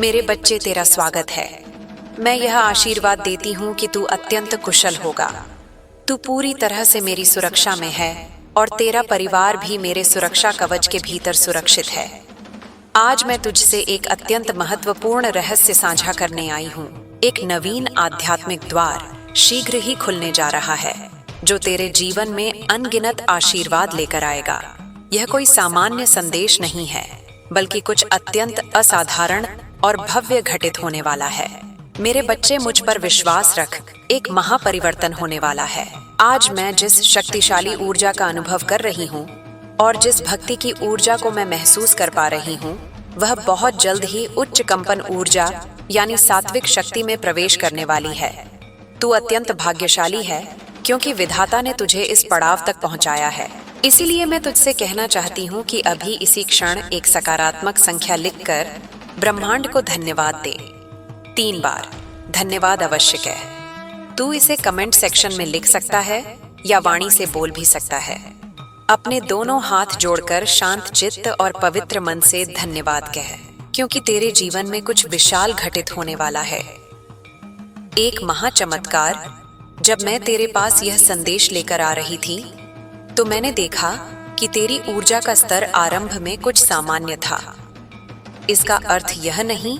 मेरे बच्चे, तेरा स्वागत है। मैं यह आशीर्वाद देती हूँ कि तू अत्यंत कुशल होगा। तू पूरी तरह से मेरी सुरक्षा में है और तेरा परिवार भी मेरे सुरक्षा कवच के भीतर सुरक्षित है। आज मैं तुझसे एक अत्यंत महत्वपूर्ण रहस्य साझा करने आई हूँ। एक नवीन आध्यात्मिक द्वार शीघ्र ही खुलने जा रहा है, जो तेरे जीवन में अनगिनत आशीर्वाद लेकर आएगा। यह कोई सामान्य संदेश नहीं है, बल्कि कुछ अत्यंत असाधारण और भव्य घटित होने वाला है। मेरे बच्चे, मुझ पर विश्वास रख, एक महापरिवर्तन होने वाला है। आज मैं जिस शक्तिशाली ऊर्जा का अनुभव कर रही हूँ और जिस भक्ति की ऊर्जा को मैं महसूस कर पा रही हूँ, वह बहुत जल्द ही उच्च कंपन ऊर्जा यानी सात्विक शक्ति में प्रवेश करने वाली है। तू अत्यंत भाग्यशाली है, क्योंकि विधाता ने तुझे इस पड़ाव तक पहुंचाया है। इसीलिए मैं तुझसे कहना चाहती हूँ कि अभी इसी क्षण एक सकारात्मक संख्या लिखकर ब्रह्मांड को धन्यवाद दे। 3 बार धन्यवाद अवश्य कह। तू इसे कमेंट सेक्शन में लिख सकता है या वाणी से बोल भी सकता है। अपने दोनों हाथ जोड़कर शांत चित्त और पवित्र मन से धन्यवाद कह, क्योंकि तेरे जीवन में कुछ विशाल घटित होने वाला है। एक महाचमत्कार। जब मैं तेरे पास यह संदेश लेकर आ रही थी, तो मैंने देखा कि तेरी ऊर्जा का स्तर आरंभ में कुछ सामान्य था। इसका अर्थ यह नहीं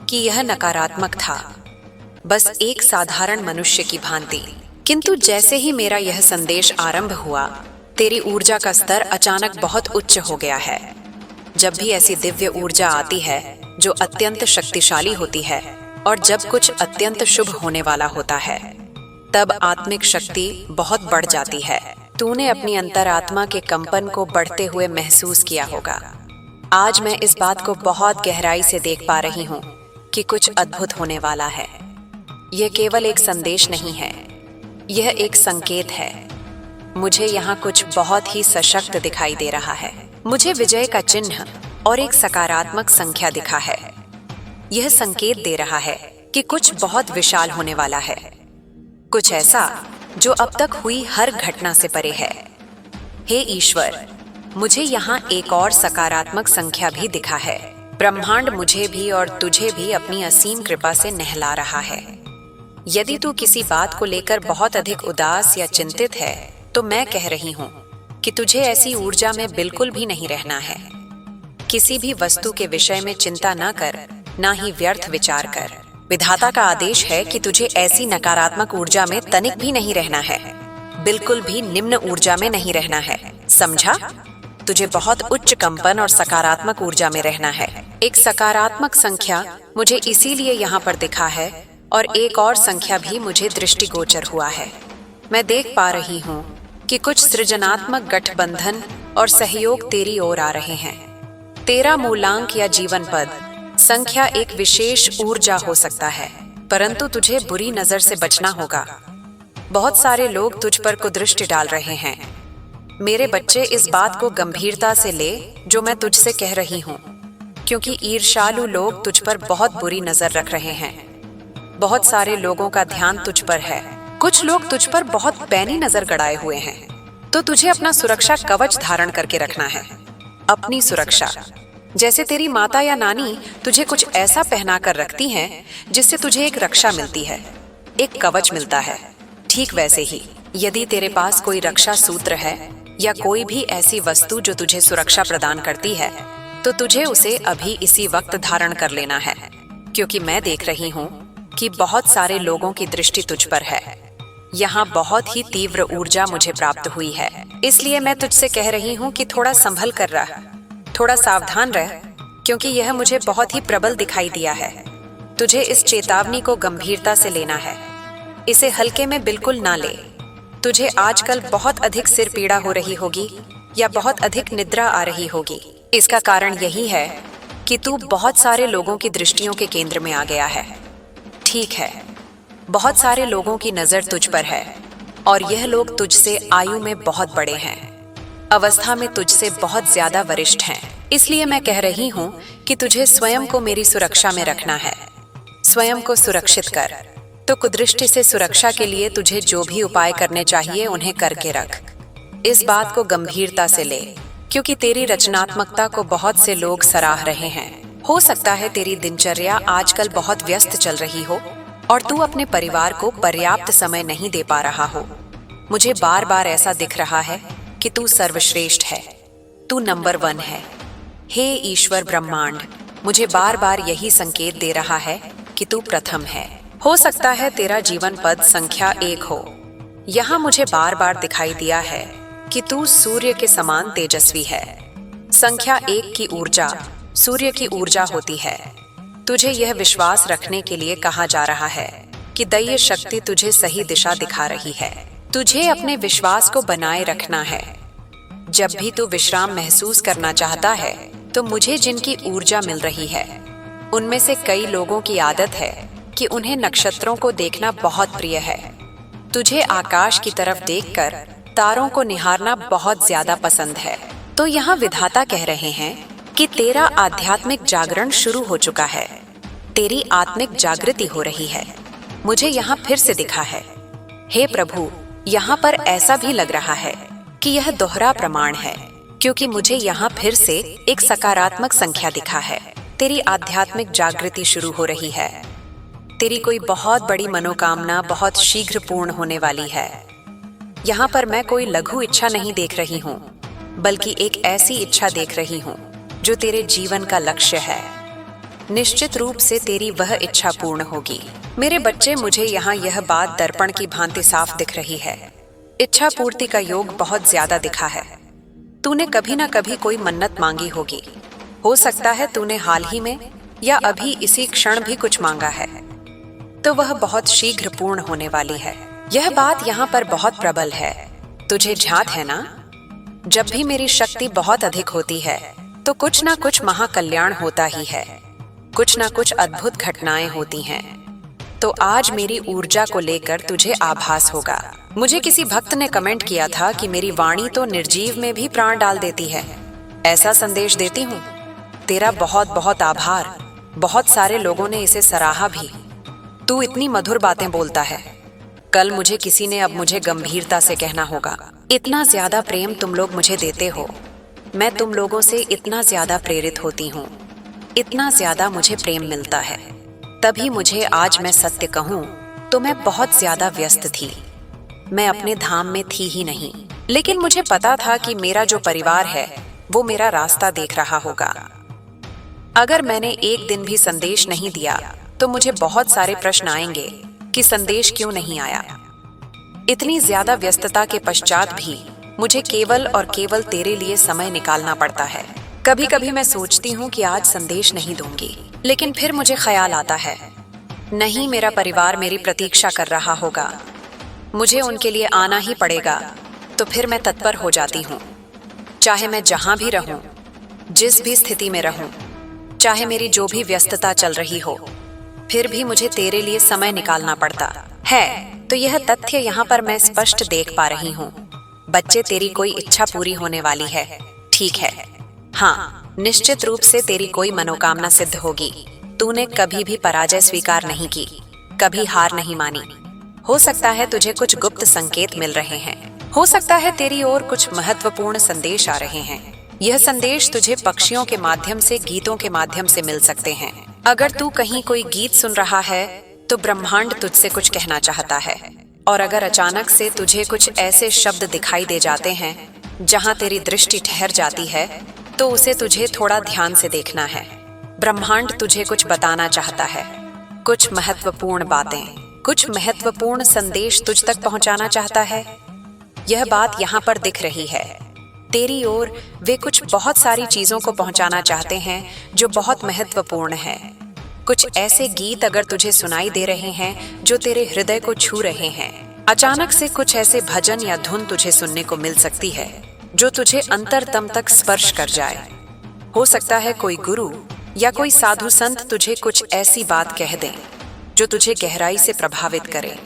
कि यह नकारात्मक था, बस एक साधारण मनुष्य की भांति। किंतु जैसे ही मेरा यह संदेश आरंभ हुआ, तेरी ऊर्जा का स्तर अचानक बहुत उच्च हो गया है। जब भी ऐसी दिव्य ऊर्जा आती है जो अत्यंत शक्तिशाली होती है और जब कुछ अत्यंत शुभ होने वाला होता है, तब आत्मिक शक्ति बहुत बढ़ जाती है। तूने अपनी अंतरात्मा के कंपन को बढ़ते हुए महसूस किया होगा। आज मैं इस बात को बहुत गहराई से देख पा रही हूँ कि कुछ अद्भुत होने वाला है। यह केवल एक संदेश नहीं है, यह एक संकेत है। मुझे यहाँ कुछ बहुत ही सशक्त दिखाई दे रहा है। मुझे विजय का चिन्ह और एक सकारात्मक संख्या दिखा है। यह संकेत दे रहा है कि कुछ बहुत विशाल होने वाला है, कुछ ऐसा जो अब तक हुई हर घटना से परे है। हे ईश्वर, मुझे यहाँ एक और सकारात्मक संख्या भी दिखा है। ब्रह्मांड मुझे भी और तुझे भी अपनी असीम कृपा से नहला रहा है। यदि तू किसी बात को लेकर बहुत अधिक उदास या चिंतित है, तो मैं कह रही हूँ कि तुझे ऐसी ऊर्जा में बिल्कुल भी नहीं रहना है। किसी भी वस्तु के विषय में चिंता न कर, ना ही व्यर्थ विचार कर। विधाता का आदेश है कि तुझे ऐसी नकारात्मक ऊर्जा में तनिक भी नहीं रहना है, बिल्कुल भी निम्न ऊर्जा में नहीं रहना है, समझा? तुझे बहुत उच्च कंपन और सकारात्मक ऊर्जा में रहना है। एक सकारात्मक संख्या मुझे इसीलिए यहाँ पर दिखा है और एक और संख्या भी मुझे दृष्टिगोचर हुआ है। मैं देख पा रही हूँ कि कुछ सृजनात्मक गठबंधन और सहयोग तेरी ओर आ रहे हैं। तेरा मूलांक या जीवन पद संख्या एक विशेष ऊर्जा हो सकता है, परंतु तुझे बुरी नजर से बचना होगा। बहुत सारे लोग तुझ पर कुदृष्टि डाल रहे हैं। मेरे बच्चे, इस बात को गंभीरता से ले जो मैं तुझसे कह रही हूँ, क्योंकि ईर्ष्यालु लोग तुझ पर बहुत बुरी नजर रख रहे हैं। बहुत सारे लोगों का ध्यान तुझ पर है। कुछ लोग तुझ पर बहुत पैनी नजर गड़ाए हुए हैं, तो तुझे अपना सुरक्षा कवच धारण करके रखना है। अपनी सुरक्षा, जैसे तेरी माता या नानी तुझे कुछ ऐसा पहना कर रखती हैं जिससे तुझे एक रक्षा मिलती है, एक कवच मिलता है। ठीक वैसे ही यदि तेरे पास कोई रक्षा सूत्र है या कोई भी ऐसी वस्तु जो तुझे सुरक्षा प्रदान करती है, तो तुझे उसे अभी इसी वक्त धारण कर लेना है, क्योंकि मैं देख रही हूँ कि बहुत सारे लोगों की दृष्टि तुझ पर है। यहाँ बहुत ही तीव्र ऊर्जा मुझे प्राप्त हुई है, इसलिए मैं तुझसे कह रही हूँ कि थोड़ा संभल कर रह, थोड़ा सावधान रह, क्योंकि यह मुझे बहुत ही प्रबल दिखाई दिया है। तुझे इस चेतावनी को गंभीरता से लेना है, इसे हल्के में बिल्कुल ना ले। तुझे आजकल बहुत अधिक सिर पीड़ा हो रही होगी या बहुत अधिक निद्रा आ रही होगी। इसका कारण यही है कि तू बहुत सारे लोगों की दृष्टियों के केंद्र में आ गया है। ठीक है, बहुत सारे लोगों की नजर तुझ पर है और यह लोग तुझसे आयु में बहुत बड़े हैं, अवस्था में तुझसे बहुत ज्यादा वरिष्ठ हैं। इसलिए मैं कह रही हूँ कि तुझे स्वयं को मेरी सुरक्षा में रखना है। स्वयं को सुरक्षित कर। तो कुदृष्टि से सुरक्षा के लिए तुझे जो भी उपाय करने चाहिए उन्हें करके रख। इस बात को गंभीरता से ले, क्योंकि तेरी रचनात्मकता को बहुत से लोग सराह रहे हैं। हो सकता है तेरी दिनचर्या आजकल बहुत व्यस्त चल रही हो और तू अपने परिवार को पर्याप्त समय नहीं दे पा रहा हो। मुझे बार बार ऐसा दिख रहा है कि तू सर्वश्रेष्ठ है, तू नंबर 1 है। हे ईश्वर ब्रह्मांड, मुझे बार बार यही संकेत दे रहा है कि तू प्रथम है। हो सकता है तेरा जीवन पद संख्या 1 हो। यहाँ मुझे बार बार दिखाई दिया है कि तू सूर्य के समान तेजस्वी है। संख्या 1 की ऊर्जा सूर्य की ऊर्जा होती है। तुझे यह विश्वास रखने के लिए कहा जा रहा है कि दैवीय शक्ति तुझे सही दिशा दिखा रही है। तुझे अपने विश्वास को बनाए रखना है। जब भी तू विश्राम महसूस करना चाहता है तो मुझे जिनकी ऊर्जा मिल रही है उनमें से कई लोगों की आदत है कि उन्हें नक्षत्रों को देखना बहुत प्रिय है। तुझे आकाश की तरफ देखकर तारों को निहारना बहुत ज्यादा पसंद है। तो यहाँ विधाता कह रहे हैं कि तेरा आध्यात्मिक जागरण शुरू हो चुका है, तेरी आत्मिक जागृति हो रही है। मुझे यहाँ फिर से दिखा है। हे प्रभु, यहाँ पर ऐसा भी लग रहा है कि यह दोहरा प्रमाण है, क्योंकि मुझे यहाँ फिर से एक सकारात्मक संख्या दिखा है। तेरी आध्यात्मिक जागृति शुरू हो रही है। तेरी कोई बहुत बड़ी मनोकामना बहुत शीघ्र पूर्ण होने वाली है। यहाँ पर मैं कोई लघु इच्छा नहीं देख रही हूँ, बल्कि एक ऐसी इच्छा देख रही हूँ जो तेरे जीवन का लक्ष्य है। निश्चित रूप से तेरी वह इच्छा पूर्ण होगी। मेरे बच्चे, मुझे यहाँ यह बात दर्पण की भांति साफ दिख रही है। इच्छा पूर्ति का योग बहुत ज्यादा दिखा है। तूने कभी ना कभी कोई मन्नत मांगी होगी। हो सकता है तूने हाल ही में या अभी इसी क्षण भी कुछ मांगा है, तो वह बहुत शीघ्र पूर्ण होने वाली है। यह बात यहाँ पर बहुत प्रबल है। तुझे झात है ना, जब भी मेरी शक्ति बहुत अधिक होती है तो कुछ ना कुछ महाकल्याण होता ही है, कुछ ना कुछ अद्भुत घटनाएं होती हैं। तो आज मेरी ऊर्जा को लेकर तुझे आभास होगा। मुझे किसी भक्त ने कमेंट किया था कि मेरी वाणी तो निर्जीव में भी प्राण डाल देती है। ऐसा संदेश देती हूँ। तेरा बहुत बहुत आभार। बहुत सारे लोगों ने इसे सराहा भी। तू इतनी मधुर बातें बोलता है। कल मुझे किसी ने अब मुझे गंभीरता से कहना होगा। इतना ज्यादा प्रेम तुम लोग मुझे देते हो। मैं तुम लोगों से इतना ज्यादा प्रेरित होती हूँ, इतना ज्यादा मुझे प्रेम मिलता है। तभी मुझे आज मैं सत्य कहूँ तो मैं बहुत ज्यादा व्यस्त थी। मैं अपने धाम में थी ही नहीं, लेकिन मुझे पता था कि मेरा जो परिवार है वो मेरा रास्ता देख रहा होगा। अगर मैंने एक दिन भी संदेश नहीं दिया तो मुझे बहुत सारे प्रश्न आएंगे कि संदेश क्यों नहीं आया। इतनी ज्यादा व्यस्तता के पश्चात भी मुझे केवल और केवल तेरे लिए समय निकालना पड़ता है। कभी कभी मैं सोचती हूँ कि आज संदेश नहीं दूंगी, लेकिन फिर मुझे ख्याल आता है, नहीं, मेरा परिवार मेरी प्रतीक्षा कर रहा होगा, मुझे उनके लिए आना ही पड़ेगा। तो फिर मैं तत्पर हो जाती हूँ। चाहे मैं जहाँ भी रहूँ, जिस भी स्थिति में रहूँ, चाहे मेरी जो भी व्यस्तता चल रही हो, फिर भी मुझे तेरे लिए समय निकालना पड़ता है। तो यह तथ्य यहाँ पर मैं स्पष्ट देख पा रही हूँ। बच्चे, तेरी कोई इच्छा पूरी होने वाली है। ठीक है, हाँ, निश्चित रूप से तेरी कोई मनोकामना सिद्ध होगी। तूने कभी भी पराजय स्वीकार नहीं की, कभी हार नहीं मानी। हो सकता है तुझे कुछ गुप्त संकेत मिल रहे हैं। हो सकता है तेरी ओर कुछ महत्वपूर्ण संदेश आ रहे हैं। यह संदेश तुझे पक्षियों के माध्यम से, गीतों के माध्यम से मिल सकते हैं। अगर तू कहीं कोई गीत सुन रहा है तो ब्रह्मांड तुझसे कुछ कहना चाहता है। और अगर अचानक से तुझे कुछ ऐसे शब्द दिखाई दे जाते हैं जहां तेरी दृष्टि ठहर जाती है, तो उसे तुझे थोड़ा ध्यान से देखना है। ब्रह्मांड तुझे कुछ बताना चाहता है, कुछ महत्वपूर्ण बातें, कुछ महत्वपूर्ण संदेश तुझ तक पहुंचाना चाहता है। यह बात यहाँ पर दिख रही है। तेरी ओर वे कुछ बहुत सारी चीजों को पहुंचाना चाहते हैं जो बहुत महत्वपूर्ण है। कुछ ऐसे गीत अगर तुझे सुनाई दे रहे हैं जो तेरे हृदय को छू रहे हैं। अचानक से कुछ ऐसे भजन या धुन तुझे सुनने को मिल सकती है जो तुझे अंतरतम तक स्पर्श कर जाए। हो सकता है कोई गुरु या कोई साधु संत तुझे कुछ ऐसी बात कह दें जो तुझे गहराई से प्रभावित करे।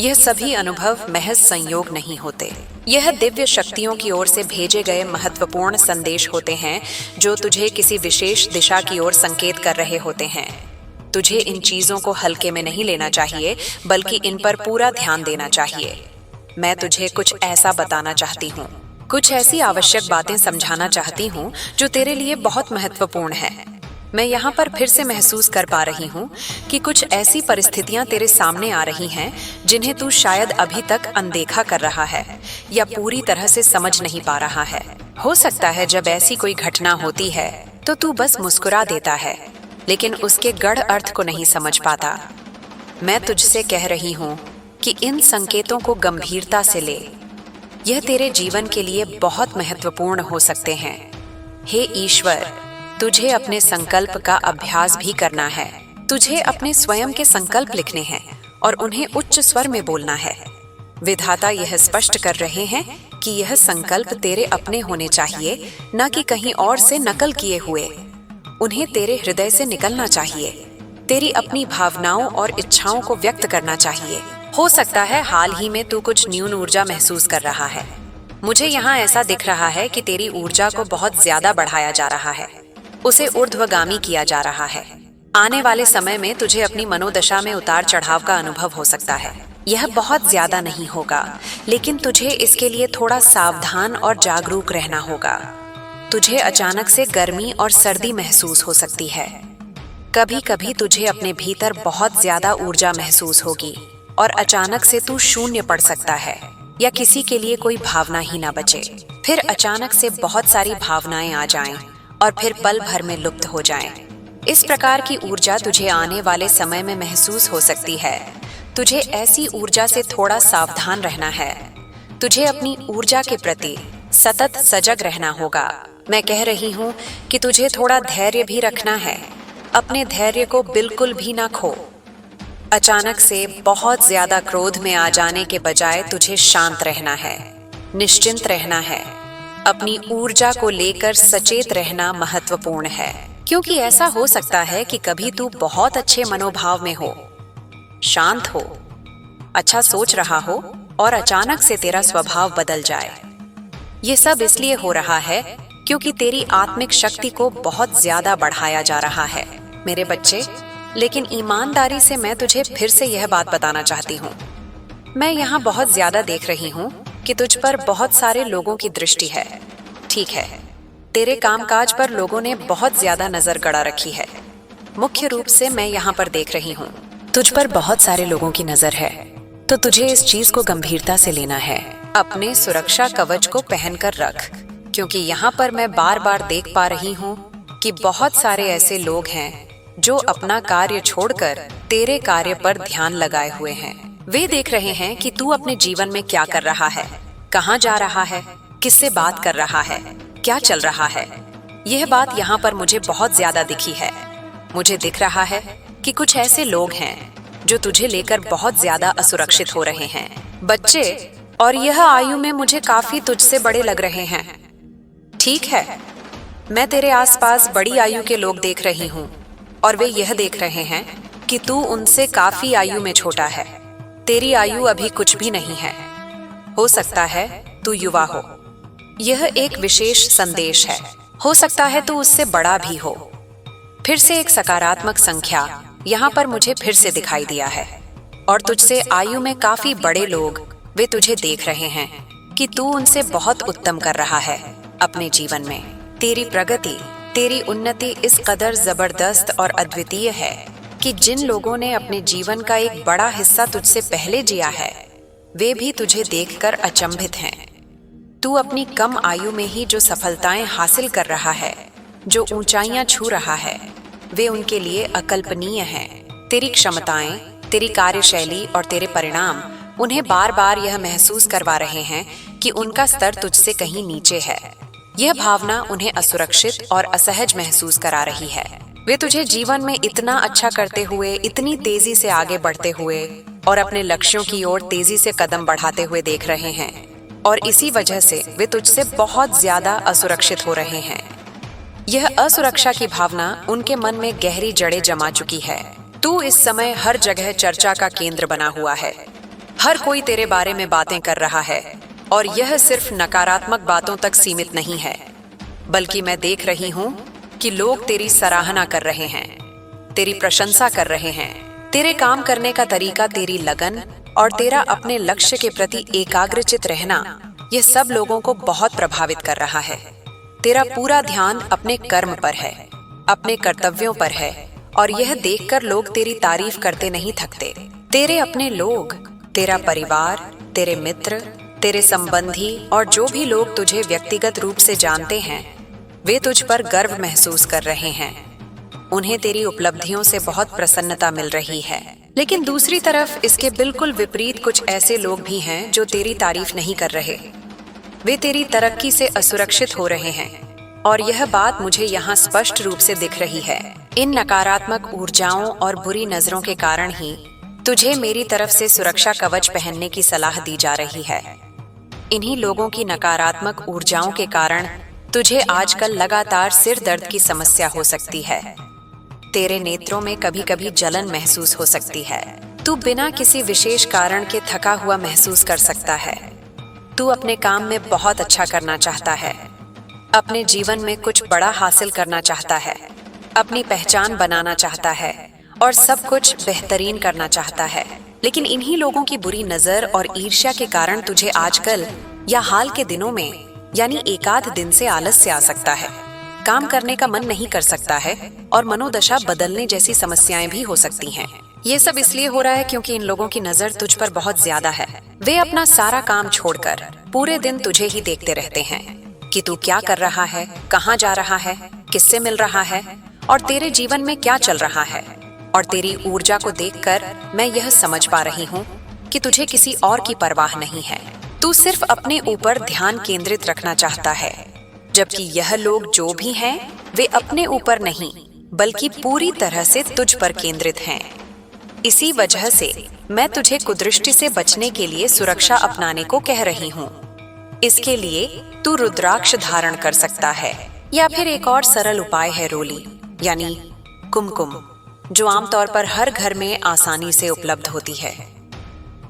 यह सभी अनुभव महज संयोग नहीं होते। यह दिव्य शक्तियों की ओर से भेजे गए महत्वपूर्ण संदेश होते हैं जो तुझे किसी विशेष दिशा की ओर संकेत कर रहे होते हैं। तुझे इन चीजों को हल्के में नहीं लेना चाहिए, बल्कि इन पर पूरा ध्यान देना चाहिए। मैं तुझे कुछ ऐसा बताना चाहती हूँ, कुछ ऐसी आवश्यक बातें समझाना चाहती हूँ जो तेरे लिए बहुत महत्वपूर्ण है। मैं यहाँ पर फिर से महसूस कर पा रही हूँ कि कुछ ऐसी परिस्थितियाँ तेरे सामने आ रही हैं जिन्हें तू शायद अभी तक अनदेखा कर रहा है या पूरी तरह से समझ नहीं पा रहा है। हो सकता है जब ऐसी कोई घटना होती है तो तू बस मुस्कुरा देता है, लेकिन उसके गढ़ अर्थ को नहीं समझ पाता। मैं तुझसे कह रही हूँ कि इन संकेतों को गंभीरता से ले। यह तेरे जीवन के लिए बहुत महत्वपूर्ण हो सकते हैं। हे ईश्वर, तुझे अपने संकल्प का अभ्यास भी करना है। तुझे अपने स्वयं के संकल्प लिखने हैं और उन्हें उच्च स्वर में बोलना है। विधाता यह स्पष्ट कर रहे हैं कि यह संकल्प तेरे अपने होने चाहिए, न कि कहीं और से नकल किए हुए। उन्हें तेरे हृदय से निकलना चाहिए। तेरी अपनी भावनाओं और इच्छाओं को व्यक्त करना चाहिए। हो सकता है हाल ही में तू कुछ न्यून ऊर्जा महसूस कर रहा है। मुझे यहाँ ऐसा दिख रहा है कि तेरी ऊर्जा को बहुत ज्यादा बढ़ाया जा रहा है, उसे ऊर्ध्वगामी किया जा रहा है। आने वाले समय में तुझे अपनी मनोदशा में उतार चढ़ाव का अनुभव हो सकता है। यह बहुत ज्यादा नहीं होगा, लेकिन तुझे इसके लिए थोड़ा सावधान और जागरूक रहना होगा। तुझे अचानक से गर्मी और सर्दी महसूस हो सकती है। कभी कभी तुझे अपने भीतर बहुत ज्यादा ऊर्जा महसूस होगी और अचानक से तू शून्य पड़ सकता है या किसी के लिए कोई भावना ही ना बचे। फिर अचानक से बहुत सारी भावनाएं आ जाएं और फिर पल भर में लुप्त हो जाएं। इस प्रकार की ऊर्जा तुझे आने वाले समय में महसूस हो सकती है। तुझे ऐसी ऊर्जा से थोड़ा सावधान रहना है। तुझे अपनी ऊर्जा के प्रति सतत सजग रहना होगा। मैं कह रही हूँ कि तुझे थोड़ा धैर्य भी रखना है। अपने धैर्य को बिल्कुल भी ना खो। अचानक से बहुत ज्यादा क्रोध में आ जाने के बजाय तुझे शांत रहना है, निश्चिंत रहना है। अपनी ऊर्जा को लेकर सचेत रहना महत्वपूर्ण है, क्योंकि ऐसा हो सकता है कि कभी तू बहुत अच्छे मनोभाव में हो, शांत हो, अच्छा सोच रहा हो और अचानक से तेरा स्वभाव बदल जाए। ये सब इसलिए हो रहा है क्योंकि तेरी आत्मिक शक्ति को बहुत ज्यादा बढ़ाया जा रहा है, मेरे बच्चे। लेकिन ईमानदारी से मैं तुझे फिर से यह बात बताना चाहती हूँ। मैं यहाँ बहुत ज्यादा देख रही हूँ कि तुझ पर बहुत सारे लोगों की दृष्टि है। ठीक है, तेरे कामकाज पर लोगों ने बहुत ज्यादा नजर गड़ा रखी है। मुख्य रूप से मैं यहाँ पर देख रही हूँ, तुझ पर बहुत सारे लोगों की नजर है, तो तुझे इस चीज को गंभीरता से लेना है। अपने सुरक्षा कवच को पहनकर रख, क्योंकि यहाँ पर मैं बार बार देख पा रही हूँ कि बहुत सारे ऐसे लोग हैं जो अपना कार्य छोड़कर तेरे कार्य पर ध्यान लगाए हुए हैं। वे देख रहे हैं कि तू अपने जीवन में क्या कर रहा है, कहाँ जा रहा है, किससे बात कर रहा है, क्या चल रहा है। यह बात यहाँ पर मुझे बहुत ज्यादा दिखी है। मुझे दिख रहा है कि कुछ ऐसे लोग हैं जो तुझे लेकर बहुत ज्यादा असुरक्षित हो रहे हैं। बच्चे, और यह आयु में मुझे काफी तुझसे बड़े लग रहे हैं। ठीक है, मैं तेरे आसपास बड़ी आयु के लोग देख रही हूँ और वे यह देख रहे हैं कि तू उनसे काफी आयु में छोटा है। तेरी आयु अभी कुछ भी नहीं है। हो सकता है तू युवा हो। यह एक विशेष संदेश है। हो सकता है तू उससे बड़ा भी हो। फिर से एक सकारात्मक संख्या यहाँ पर मुझे फिर से दिखाई दिया है और तुझसे आयु में काफी बड़े लोग, वे तुझे देख रहे हैं कि तू उनसे बहुत उत्तम कर रहा है अपने जीवन में। तेरी प्रगति, तेरी उन्नति इस कदर जबरदस्त और अद्वितीय है कि जिन लोगों ने अपने जीवन का एक बड़ा हिस्सा तुझसे पहले जिया है, वे भी तुझे देखकर अचंभित हैं। तू अपनी कम आयु में ही जो सफलताएं हासिल कर रहा है, जो ऊंचाइयां छू रहा है, वे उनके लिए अकल्पनीय हैं। तेरी क्षमताएं, तेरी कार्यशैली और तेरे परिणाम उन्हें बार बार यह महसूस करवा रहे हैं कि उनका स्तर तुझसे कहीं नीचे है। यह भावना उन्हें असुरक्षित और असहज महसूस करा रही है। वे तुझे जीवन में इतना अच्छा करते हुए, इतनी तेजी से आगे बढ़ते हुए और अपने लक्ष्यों की ओर तेजी से कदम बढ़ाते हुए देख रहे हैं, और इसी वजह से वे तुझसे बहुत ज्यादा असुरक्षित हो रहे हैं। यह असुरक्षा की भावना उनके मन में गहरी जड़ें जमा चुकी है। तू इस समय हर जगह चर्चा का केंद्र बना हुआ है। हर कोई तेरे बारे में बातें कर रहा है, और यह सिर्फ नकारात्मक बातों तक सीमित नहीं है, बल्कि मैं देख रही हूँ कि लोग तेरी सराहना कर रहे हैं, तेरी प्रशंसा कर रहे हैं। तेरे काम करने का तरीका, तेरी लगन और तेरा अपने लक्ष्य के प्रति एकाग्रचित रहना, यह सब लोगों को बहुत प्रभावित कर रहा है। तेरा पूरा ध्यान अपने कर्म पर है। अपने कर्तव्यों पर है और यह देखकर लोग तेरी तारीफ करते नहीं थकते। तेरे अपने लोग, तेरा परिवार, तेरे मित्र, तेरे संबंधी और जो भी लोग तुझे व्यक्तिगत रूप से जानते हैं, वे तुझ पर गर्व महसूस कर रहे हैं। उन्हें तेरी उपलब्धियों से बहुत प्रसन्नता मिल रही है। लेकिन दूसरी तरफ इसके बिल्कुल विपरीत कुछ ऐसे लोग भी हैं जो तेरी तारीफ नहीं कर रहे। वे तेरी तरक्की से असुरक्षित हो रहे हैं और यह बात मुझे यहाँ स्पष्ट रूप से दिख रही है। इन नकारात्मक ऊर्जाओं और बुरी नजरों के कारण ही तुझे मेरी तरफ से सुरक्षा कवच पहनने की सलाह दी जा रही है। इन्हीं लोगों की नकारात्मक ऊर्जाओं के कारण तुझे आजकल लगातार सिर दर्द की समस्या हो सकती है। तेरे नेत्रों में कभी कभी जलन महसूस हो सकती है। तू बिना किसी विशेष कारण के थका हुआ महसूस कर सकता है। तू अपने काम में बहुत अच्छा करना चाहता है, अपने जीवन में कुछ बड़ा हासिल करना चाहता है, अपनी पहचान बनाना चाहता है और सब कुछ बेहतरीन करना चाहता है। लेकिन इन्हीं लोगों की बुरी नजर और ईर्ष्या के कारण तुझे आजकल या हाल के दिनों में यानी एकाध दिन से आलस्य आ सकता है, काम करने का मन नहीं कर सकता है और मनोदशा बदलने जैसी समस्याएं भी हो सकती हैं। ये सब इसलिए हो रहा है क्योंकि इन लोगों की नजर तुझ पर बहुत ज्यादा है। वे अपना सारा काम छोड़कर पूरे दिन तुझे ही देखते रहते हैं कि तू क्या कर रहा है, कहाँ जा रहा है, किससे मिल रहा है और तेरे जीवन में क्या चल रहा है। और तेरी ऊर्जा को देखकर मैं यह समझ पा रही हूँ कि तुझे किसी और की परवाह नहीं है। तू सिर्फ अपने ऊपर ध्यान केंद्रित रखना चाहता है, जबकि यह लोग जो भी हैं वे अपने ऊपर नहीं बल्कि पूरी तरह से तुझ पर केंद्रित हैं। इसी वजह से मैं तुझे कुदृष्टि से बचने के लिए सुरक्षा अपनाने को कह रही हूँ। इसके लिए तू रुद्राक्ष धारण कर सकता है या फिर एक और सरल उपाय है रोली यानी कुमकुम, जो आमतौर पर हर घर में आसानी से उपलब्ध होती है।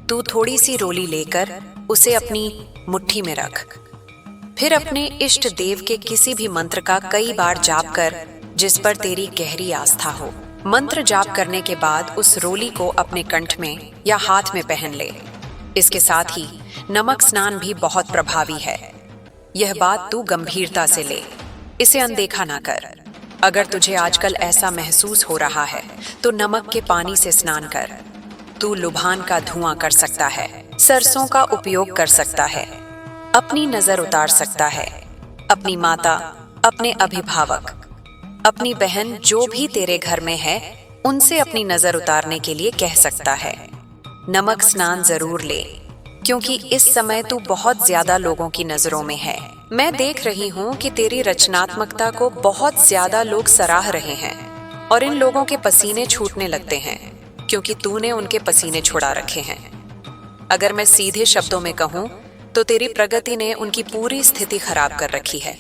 तू थोड़ी सी रोली लेकर उसे अपनी मुट्ठी में रख, फिर अपने इष्ट देव के किसी भी मंत्र का कई बार जाप कर जिस पर तेरी गहरी आस्था हो। मंत्र जाप करने के बाद उस रोली को अपने कंठ में या हाथ में पहन ले। इसके साथ ही नमक स्नान भी बहुत प्रभावी है। यह बात तू गंभीरता से ले, इसे अनदेखा ना कर। अगर तुझे आजकल ऐसा महसूस हो रहा है तो नमक के पानी से स्नान कर। तू लुभान का धुआं कर सकता है, सरसों का उपयोग कर सकता है, अपनी नजर उतार सकता है, अपनी माता, अपने अभिभावक, अपनी बहन जो भी तेरे घर में है उनसे अपनी नजर उतारने के लिए कह सकता है। नमक स्नान जरूर ले क्योंकि इस समय तू बहुत ज्यादा लोगों की नजरों में है। मैं देख रही हूँ कि तेरी रचनात्मकता को बहुत ज्यादा लोग सराह रहे हैं और इन लोगों के पसीने छूटने लगते हैं क्योंकि तूने उनके पसीने छुड़ा रखे हैं। अगर मैं सीधे शब्दों में कहूँ तो तेरी प्रगति ने उनकी पूरी स्थिति खराब कर रखी है।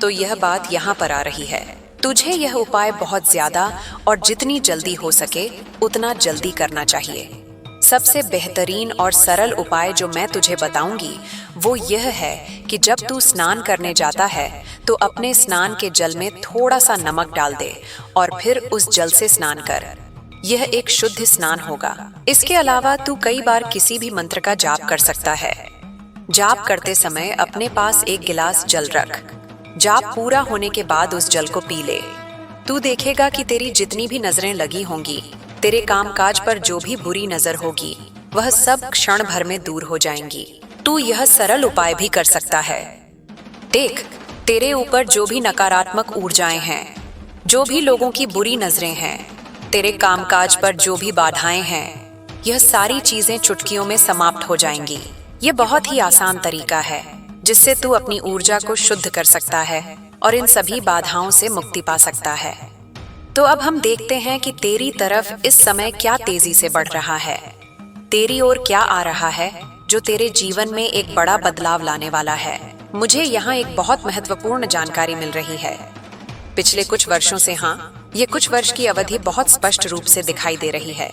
तो यह बात यहाँ पर आ रही है। तुझे यह उपाय बहुत ज्यादा और जितनी जल्दी हो सके उतना जल्दी करना चाहिए। सबसे बेहतरीन और सरल उपाय जो मैं तुझे बताऊंगी वो यह है कि जब तू स्नान करने जाता है तो अपने स्नान के जल में थोड़ा सा नमक डाल दे और फिर उस जल से स्नान कर। यह एक शुद्ध स्नान होगा। इसके अलावा तू कई बार किसी भी मंत्र का जाप कर सकता है। जाप करते समय अपने पास एक गिलास जल रख। जाप पूरा होने के बाद उस जल को पी ले। तू देखेगा कि तेरी जितनी भी नजरें लगी होंगी, तेरे कामकाज पर जो भी बुरी नजर होगी, वह सब क्षण भर में दूर हो जाएंगी। तू यह सरल उपाय भी कर सकता है। देख, तेरे ऊपर जो भी नकारात्मक ऊर्जाएं हैं, जो भी लोगों की बुरी नजरें हैं, तेरे कामकाज पर जो भी बाधाएं हैं, यह सारी चीजें चुटकियों में समाप्त हो जाएंगी। यह बहुत ही आसान तरीका है जिससे तू अपनी ऊर्जा को शुद्ध कर सकता है और इन सभी बाधाओं से मुक्ति पा सकता है। तो अब हम देखते हैं कि तेरी तरफ इस समय क्या तेजी से बढ़ रहा है। तेरी ओर क्या आ रहा है जो तेरे जीवन में एक बड़ा बदलाव लाने वाला है। मुझे यहाँ एक बहुत महत्वपूर्ण जानकारी मिल रही है। पिछले कुछ वर्षों से, हाँ, ये कुछ वर्ष की अवधि बहुत स्पष्ट रूप से दिखाई दे रही है।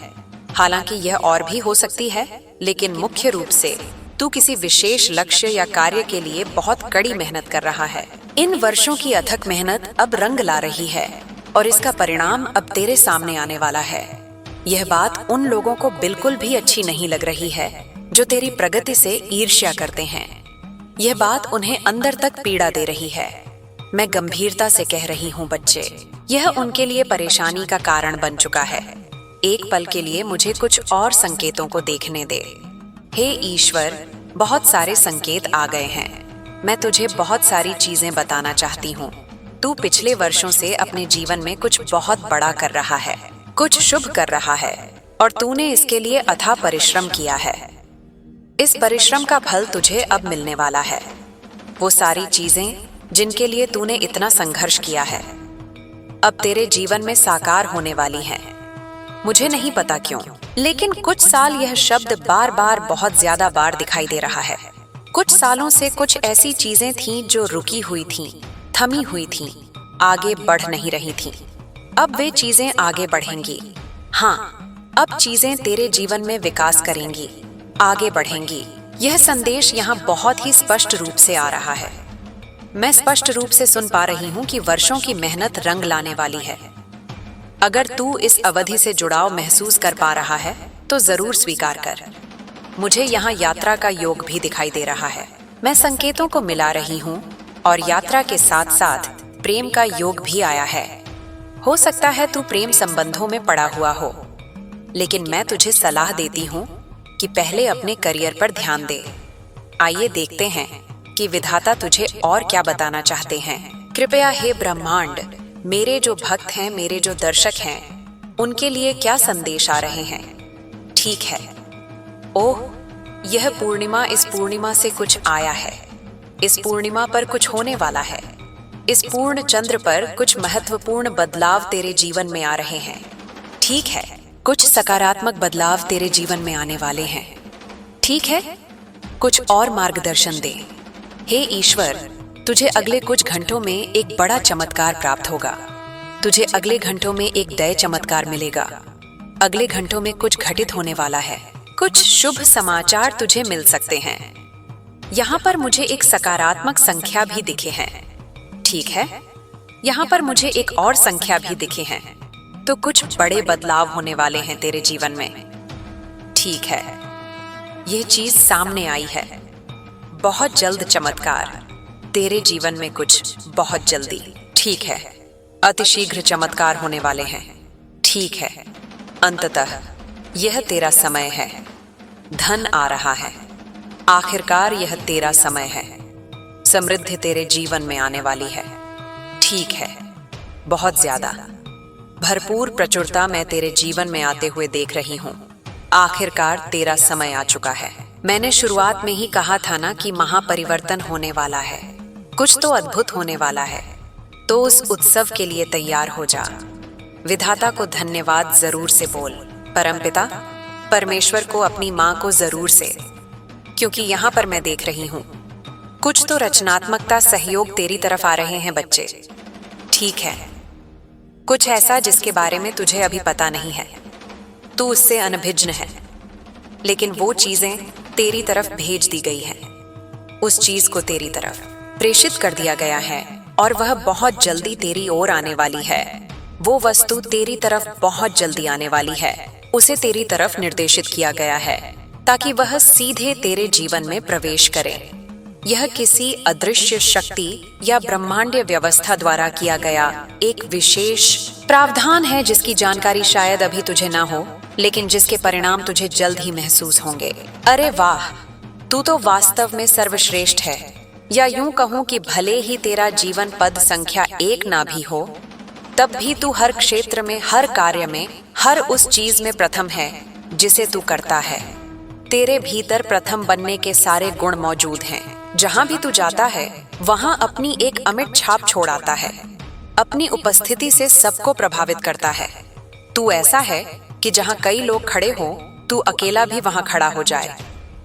हालांकि यह और भी हो सकती है, लेकिन मुख्य रूप से तू किसी विशेष लक्ष्य या कार्य के लिए बहुत कड़ी मेहनत कर रहा है। इन वर्षों की अथक मेहनत अब रंग ला रही है और इसका परिणाम अब तेरे सामने आने वाला है। यह बात उन लोगों को बिल्कुल भी अच्छी नहीं लग रही है जो तेरी प्रगति से ईर्ष्या करते हैं। यह बात उन्हें अंदर तक पीड़ा दे रही है। मैं गंभीरता से कह रही हूँ बच्चे, यह उनके लिए परेशानी का कारण बन चुका है। एक पल के लिए मुझे कुछ और संकेतों को देखने दे। हे ईश्वर, बहुत सारे संकेत आ गए हैं। मैं तुझे बहुत सारी चीजें बताना चाहती हूँ। तू पिछले वर्षों से अपने जीवन में कुछ बहुत बड़ा कर रहा है, कुछ शुभ कर रहा है, और तूने इसके लिए अथाह परिश्रम किया है। इस परिश्रम का फल तुझे अब मिलने वाला है। वो सारी चीजें जिनके लिए तूने इतना संघर्ष किया है, अब तेरे जीवन में साकार होने वाली हैं। मुझे नहीं पता क्यों, लेकिन कुछ साल यह शब्द बार बार बहुत ज्यादा बार दिखाई दे रहा है। कुछ सालों से कुछ ऐसी चीजें थीं जो रुकी हुई थीं, थमी हुई थीं, आगे बढ़ नहीं रही थीं। अब वे चीजें आगे बढ़ेंगी। हाँ, अब चीजें तेरे जीवन में विकास करेंगी, आगे बढ़ेंगी। यह संदेश यहाँ बहुत ही स्पष्ट रूप से आ रहा है। मैं स्पष्ट रूप से सुन पा रही हूँ कि वर्षों की मेहनत रंग लाने वाली है। अगर तू इस अवधि से जुड़ाव महसूस कर पा रहा है तो जरूर स्वीकार कर। मुझे यहाँ यात्रा का योग भी दिखाई दे रहा है। मैं संकेतों को मिला रही हूँ और यात्रा के साथ साथ प्रेम का योग भी आया है। हो सकता है तू प्रेम संबंधों में पड़ा हुआ हो, लेकिन मैं तुझे सलाह देती हूँ कि पहले अपने करियर पर ध्यान दे। आइए देखते हैं कि विधाता तुझे और क्या बताना चाहते हैं। कृपया हे ब्रह्मांड, मेरे जो भक्त हैं, मेरे जो दर्शक हैं, उनके लिए क्या संदेश आ रहे हैं। ठीक है। ओह, यह पूर्णिमा, इस पूर्णिमा से कुछ आया है। इस पूर्णिमा पर कुछ होने वाला है। इस पूर्ण चंद्र पर कुछ महत्वपूर्ण बदलाव तेरे जीवन में आ रहे हैं। ठीक है, कुछ सकारात्मक बदलाव तेरे जीवन में आने वाले हैं। ठीक है, कुछ और मार्गदर्शन दे। हे ईश्वर, तुझे अगले कुछ घंटों में एक बड़ा चमत्कार प्राप्त होगा। तुझे अगले घंटों में एक दया चमत्कार मिलेगा। अगले घंटों में कुछ घटित होने वाला है। कुछ शुभ समाचार तुझे मिल सकते हैं। यहाँ पर मुझे एक सकारात्मक संख्या भी दिखे हैं। ठीक है, यहाँ पर मुझे एक और संख्या भी दिखे हैं। तो कुछ बड़े बदलाव होने वाले हैं तेरे जीवन में। ठीक है, ये चीज सामने आई है। बहुत जल्द चमत्कार तेरे जीवन में, कुछ बहुत जल्दी। ठीक है, अतिशीघ्र चमत्कार होने वाले हैं। ठीक है, अंततः यह तेरा समय है। धन आ रहा है। आखिरकार यह तेरा समय है। समृद्धि तेरे जीवन में आने वाली है। ठीक है, बहुत ज्यादा भरपूर प्रचुरता मैं तेरे जीवन में आते हुए देख रही हूँ। आखिरकार तेरा समय आ चुका है। मैंने शुरुआत में ही कहा था ना कि महापरिवर्तन होने वाला है। कुछ तो अद्भुत होने वाला है। तो उस उत्सव के लिए तैयार हो जा। विधाता को धन्यवाद जरूर से बोल। परमपिता परमेश्वर को, अपनी माँ को जरूर से, क्योंकि यहाँ पर मैं देख रही हूँ कुछ तो रचनात्मकता, सहयोग तेरी तरफ आ रहे हैं बच्चे। ठीक है, कुछ ऐसा जिसके बारे में तुझे अभी पता नहीं है। तू उससे अनभिज्ञ है, लेकिन वो चीजें तेरी तरफ भेज दी गई हैं। उस चीज को तेरी तरफ प्रेषित कर दिया गया है और वह बहुत जल्दी तेरी ओर आने वाली है। वो वस्तु तेरी तरफ बहुत जल्दी आने वाली है। उसे तेरी तरफ निर्देशित किया गया है ताकि वह सीधे तेरे जीवन में प्रवेश करे। यह किसी अदृश्य शक्ति या ब्रह्मांडीय व्यवस्था द्वारा किया गया एक विशेष प्रावधान है, जिसकी जानकारी शायद अभी तुझे ना हो, लेकिन जिसके परिणाम तुझे जल्द ही महसूस होंगे। अरे वाह, तू तो वास्तव में सर्वश्रेष्ठ है। या यूं कहूं कि भले ही तेरा जीवन पद संख्या 1 ना भी हो, तब भी तू हर क्षेत्र में, हर कार्य में, हर उस चीज में प्रथम है जिसे तू करता है। तेरे भीतर प्रथम बनने के सारे गुण मौजूद हैं। जहां भी तू जाता है वहां अपनी एक अमिट छाप छोड़ आता है। अपनी उपस्थिति से सबको प्रभावित करता है। तू ऐसा है कि जहां कई लोग खड़े हो, तू अकेला भी वहां खड़ा हो जाए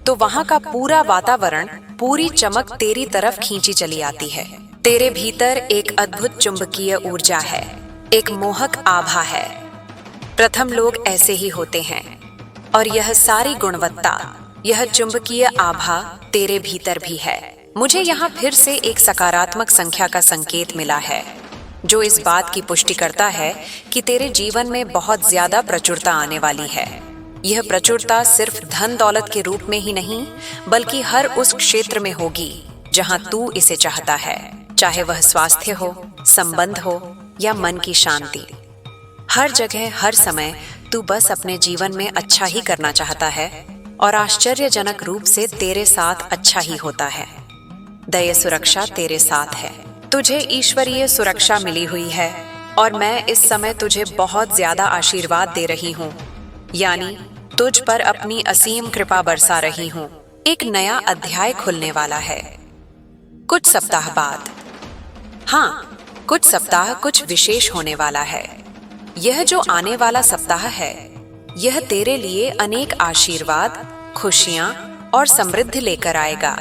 तो वहां का पूरा वातावरण, पूरी चमक तेरी तरफ खींची चली आती है। तेरे भीतर एक अद्भुत चुंबकीय ऊर्जा है, एक मोहक आभा है। प्रथम लोग ऐसे ही होते हैं और यह सारी गुणवत्ता, यह चुंबकीय आभा तेरे भीतर भी है। मुझे यहाँ फिर से एक सकारात्मक संख्या का संकेत मिला है जो इस बात की पुष्टि करता है कि तेरे जीवन में बहुत ज्यादा प्रचुरता आने वाली है। यह प्रचुरता सिर्फ धन दौलत के रूप में ही नहीं, बल्कि हर उस क्षेत्र में होगी जहां तू इसे चाहता है, चाहे वह स्वास्थ्य हो, संबंध हो या मन की शांति। हर जगह हर समय तू बस अपने जीवन में अच्छा ही करना चाहता है और आश्चर्यजनक रूप से तेरे साथ अच्छा ही होता है। दया सुरक्षा तेरे साथ है। तुझे ईश्वरीय सुरक्षा मिली हुई है और मैं इस समय तुझे बहुत ज्यादा आशीर्वाद दे रही हूँ, यानी तुझ पर अपनी असीम कृपा बरसा रही हूँ। एक नया अध्याय खुलने वाला है। कुछ सप्ताह बाद, हाँ, कुछ सप्ताह कुछ विशेष होने वाला है। यह जो आने वाला सप्ताह है, यह तेरे लिए अनेक आशीर्वाद, खुशियां और समृद्धि लेकर आएगा।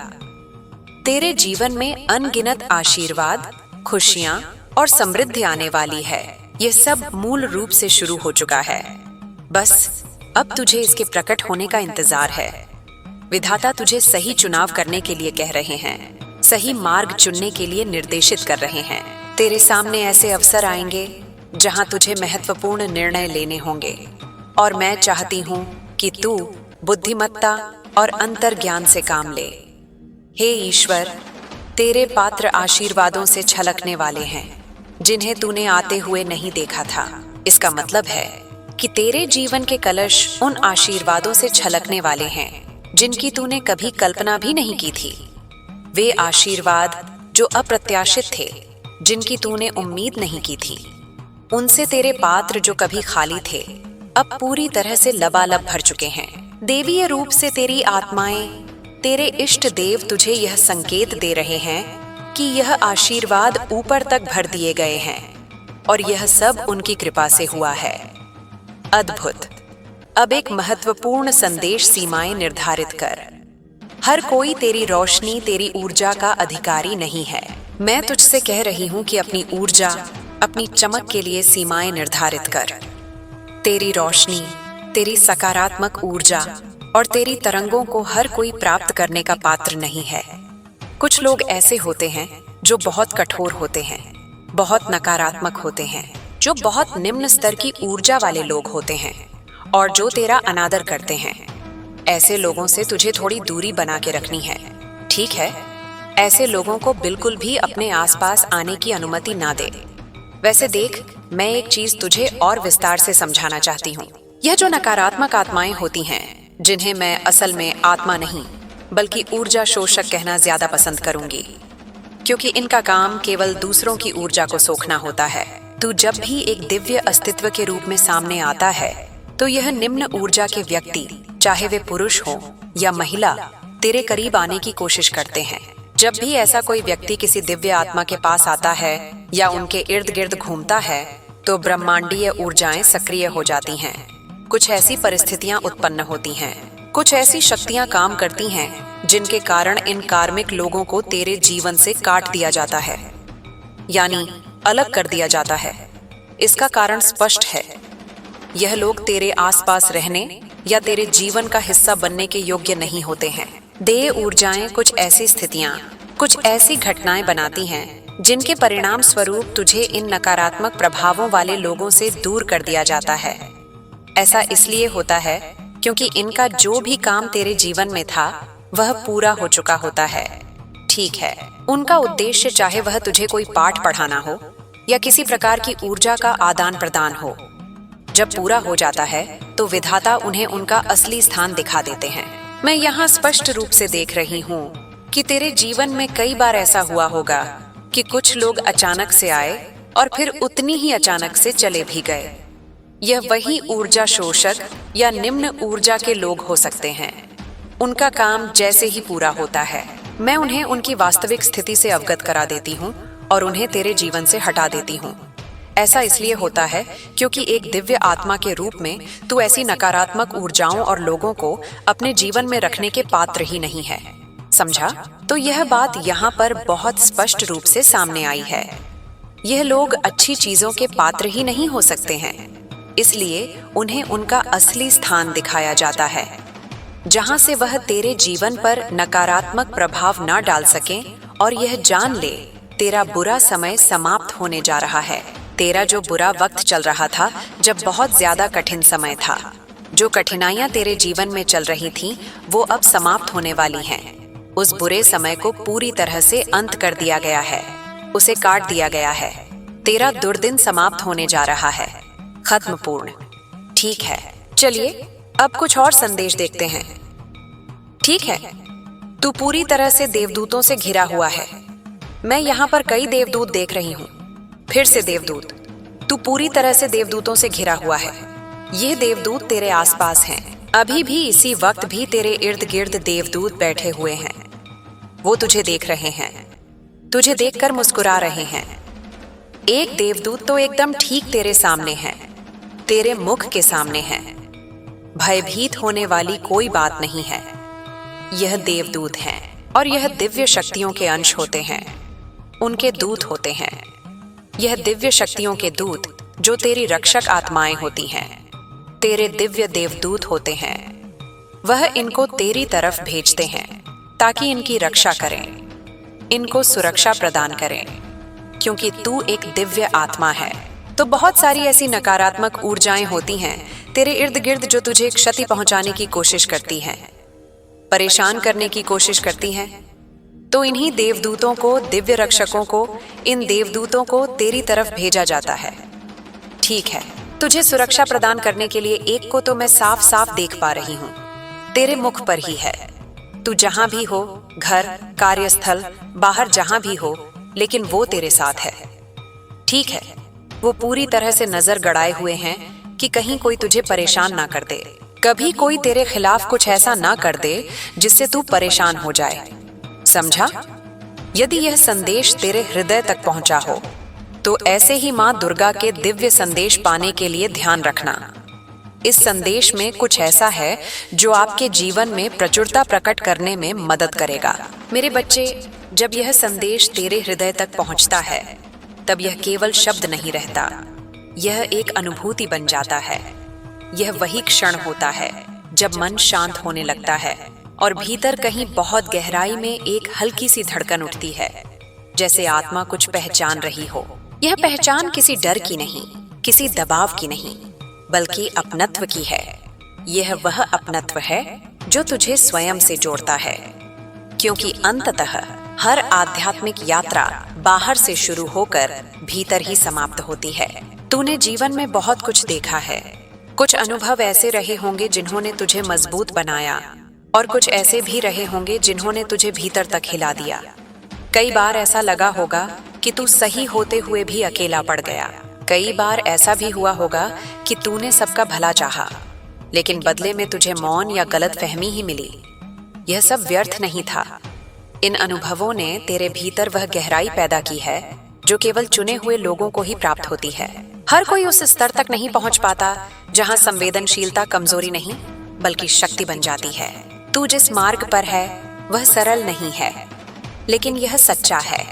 तेरे जीवन में अनगिनत आशीर्वाद, खुशियां और समृद्धि आने वाली है। यह सब मूल रूप से शुरू हो चुका है। बस अब तुझे इसके प्रकट होने का इंतजार है। विधाता तुझे सही चुनाव करने के लिए कह रहे हैं, सही मार्ग चुनने के लिए निर्देशित कर रहे हैं। तेरे सामने ऐसे अवसर आएंगे जहां तुझे महत्वपूर्ण निर्णय लेने होंगे और मैं चाहती हूं कि तू बुद्धिमत्ता और अंतर्ज्ञान से काम ले। हे ईश्वर, तेरे पात्र आशीर्वादों से छलकने वाले हैं जिन्हें तूने आते हुए नहीं देखा था। इसका मतलब है कि तेरे जीवन के कलश उन आशीर्वादों से छलकने वाले हैं जिनकी तूने कभी कल्पना भी नहीं की थी। वे आशीर्वाद जो अप्रत्याशित थे, जिनकी तूने उम्मीद नहीं की थी। उनसे तेरे पात्र जो कभी खाली थे, अब पूरी तरह से लबालब भर चुके हैं। देवीय रूप से तेरी आत्माएं, तेरे इष्ट देव तुझे यह संकेत दे रहे हैं कि यह आशीर्वाद ऊपर तक भर दिए गए हैं और यह सब उनकी कृपा से हुआ है। अद्भुत। अब एक महत्वपूर्ण संदेश सीमाएं निर्धारित कर। हर कोई तेरी रोशनी, तेरी ऊर्जा का अधिकारी नहीं है। मैं तुझसे कह रही हूं कि अपनी ऊर्जा, अपनी चमक के लिए सीमाएं निर्धारित कर। तेरी रोशनी, तेरी सकारात्मक ऊर्जा और तेरी तरंगों को हर कोई प्राप्त करने का पात्र नहीं है। कुछ लोग ऐसे होते हैं जो बहुत कठोर होते हैं, बहुत नकारात्मक होते हैं, जो बहुत निम्न स्तर की ऊर्जा वाले लोग होते हैं और जो तेरा अनादर करते हैं। ऐसे लोगों से तुझे थोड़ी दूरी बना के रखनी है, ठीक है? ऐसे लोगों को बिल्कुल भी अपने आसपास आने की अनुमति ना दे। वैसे देख, मैं एक चीज तुझे और विस्तार से समझाना चाहती हूँ। यह जो नकारात्मक आत्माएं होती हैं, जिन्हें मैं असल में आत्मा नहीं बल्कि ऊर्जा शोषक कहना ज्यादा पसंद करूंगी, क्योंकि इनका काम केवल दूसरों की ऊर्जा को सोखना होता है। तू जब भी एक दिव्य अस्तित्व के रूप में सामने आता है, तो यह निम्न ऊर्जा के व्यक्ति, चाहे वे पुरुष हो या महिला, तेरे करीब आने की कोशिश करते हैं। जब भी ऐसा कोई व्यक्ति किसी दिव्य आत्मा के पास आता है या उनके इर्द गिर्द घूमता है, तो ब्रह्मांडीय ऊर्जाएं सक्रिय हो जाती हैं। कुछ ऐसी परिस्थितियां उत्पन्न होती हैं, कुछ ऐसी शक्तियां काम करती हैं जिनके कारण इन कार्मिक लोगों को तेरे जीवन से काट दिया जाता है, यानी अलग कर दिया जाता है। इसका कारण स्पष्ट है। यह लोग तेरे आसपास रहने या तेरे जीवन का हिस्सा बनने के योग्य नहीं होते हैं। देय ऊर्जाएं कुछ ऐसी स्थितियां, कुछ ऐसी घटनाएं बनाती हैं जिनके परिणाम स्वरूप तुझे इन नकारात्मक प्रभावों वाले लोगों से दूर कर दिया जाता है। ऐसा इसलिए होता है क्योंकि इनका जो भी काम तेरे जीवन में था, वह पूरा हो चुका होता है। ठीक है, उनका उद्देश्य, चाहे वह तुझे कोई पाठ पढ़ाना हो या किसी प्रकार की ऊर्जा का आदान प्रदान हो, जब पूरा हो जाता है तो विधाता उन्हें उनका असली स्थान दिखा देते हैं। मैं यहाँ स्पष्ट रूप से देख रही हूँ कि तेरे जीवन में कई बार ऐसा हुआ होगा कि कुछ लोग अचानक से आए और फिर उतनी ही अचानक से चले भी गए। यह वही ऊर्जा शोषक या निम्न ऊर्जा के लोग हो सकते हैं। उनका काम जैसे ही पूरा होता है, मैं उन्हें उनकी वास्तविक स्थिति से अवगत करा देती हूँ और उन्हें तेरे जीवन से हटा देती हूँ। ऐसा इसलिए होता है क्योंकि एक दिव्य आत्मा के रूप में तू ऐसी नकारात्मक ऊर्जाओं और लोगों को अपने जीवन में रखने के पात्र ही नहीं है। समझा? तो यह बात यहाँ पर बहुत स्पष्ट रूप से सामने आई है। यह लोग अच्छी चीजों के पात्र ही नहीं हो सकते हैं, इसलिए उन्हें उनका असली स्थान दिखाया जाता है, जहां से वह तेरे जीवन पर नकारात्मक प्रभाव न डाल सकें और यह जान ले तेरा बुरा समय समाप्त होने जा रहा है। तेरा जो बुरा वक्त चल रहा था, जब बहुत ज्यादा कठिन समय था, जो कठिनाइयां तेरे जीवन में चल रही थीं, वो अब समाप्त होने वाली हैं। उस बुरे समय को पूरी तरह से अंत कर दिया गया है, उसे काट दिया गया है। तेरा दुर्दिन समाप्त होने जा रहा है। खत्म पूर्ण। ठीक है, चलिए अब कुछ और संदेश देखते हैं। ठीक है, तू पूरी तरह से देवदूतों से घिरा हुआ है। मैं यहाँ पर कई देवदूत देख रही हूँ। फिर से देवदूत। तू पूरी तरह से देवदूतों से घिरा हुआ है। ये देवदूत तेरे आसपास हैं। अभी भी इसी वक्त भी तेरे इर्द गिर्द देवदूत बैठे हुए हैं। वो तुझे देख रहे हैं, तुझे देखकर मुस्कुरा रहे हैं। एक देवदूत तो एकदम ठीक तेरे सामने है, तेरे मुख के सामने है। भयभीत होने वाली कोई बात नहीं है। यह देवदूत हैं और यह दिव्य शक्तियों के अंश होते हैं, उनके दूत होते हैं। यह दिव्य शक्तियों के दूत जो तेरी रक्षक आत्माएं होती हैं, तेरे दिव्य देवदूत होते हैं। वह इनको तेरी तरफ भेजते हैं ताकि इनकी रक्षा करें, इनको सुरक्षा प्रदान करें, क्योंकि तू एक दिव्य आत्मा है। तो बहुत सारी ऐसी नकारात्मक ऊर्जाएं होती हैं तेरे इर्द गिर्द जो तुझे क्षति पहुंचाने की कोशिश करती हैं, परेशान करने की कोशिश करती हैं। तो इन्हीं देवदूतों को, दिव्य रक्षकों को, इन देवदूतों को तेरी तरफ भेजा जाता है। ठीक है, तुझे सुरक्षा प्रदान करने के लिए एक को तो मैं साफ साफ देख पा रही हूँ, तेरे मुख पर ही है। तू जहां भी हो, घर, कार्यस्थल, बाहर जहां भी हो, लेकिन वो तेरे साथ है। ठीक है, वो पूरी तरह से नजर गड़ाए हुए हैं कि कहीं कोई तुझे परेशान ना कर दे, कभी कोई तेरे खिलाफ कुछ ऐसा ना कर दे जिससे तू परेशान हो जाए। समझा? यदि यह संदेश तेरे हृदय तक पहुंचा हो तो ऐसे ही मां दुर्गा के दिव्य संदेश पाने के लिए ध्यान रखना। इस संदेश में कुछ ऐसा है जो आपके जीवन में प्रचुरता प्रकट करने में मदद करेगा। मेरे बच्चे, जब यह संदेश तेरे हृदय तक पहुंचता है तब यह केवल शब्द नहीं रहता, यह एक अनुभूति बन जाता है। यह वही क्षण होता है जब मन शांत होने लगता है और भीतर कहीं बहुत गहराई में एक हल्की सी धड़कन उठती है, जैसे आत्मा कुछ पहचान रही हो। यह पहचान किसी डर की नहीं, किसी दबाव की नहीं, बल्कि अपनत्व की है। यह वह अपनत्व है जो तुझे स्वयं से जोड़ता है, क्योंकि अंततः हर आध्यात्मिक यात्रा बाहर से शुरू होकर भीतर ही समाप्त होती है। तूने जीवन में बहुत कुछ देखा है। कुछ अनुभव ऐसे रहे होंगे जिन्होंने तुझे मजबूत बनाया और कुछ ऐसे भी रहे होंगे जिन्होंने तुझे भीतर तक हिला दिया। कई बार ऐसा लगा होगा कि तू सही होते हुए भी अकेला पड़ गया। कई बार ऐसा भी हुआ होगा कि तूने सबका भला चाहा, लेकिन बदले में तुझे मौन या गलतफहमी ही मिली। यह सब व्यर्थ नहीं था। इन अनुभवों ने तेरे भीतर वह गहराई पैदा की है जो केवल चुने हुए लोगों को ही प्राप्त होती है। हर कोई उस स्तर तक नहीं पहुंच पाता जहां संवेदनशीलता कमजोरी नहीं बल्कि शक्ति बन जाती है। तू जिस मार्ग पर है वह सरल नहीं है, लेकिन यह सच्चा है।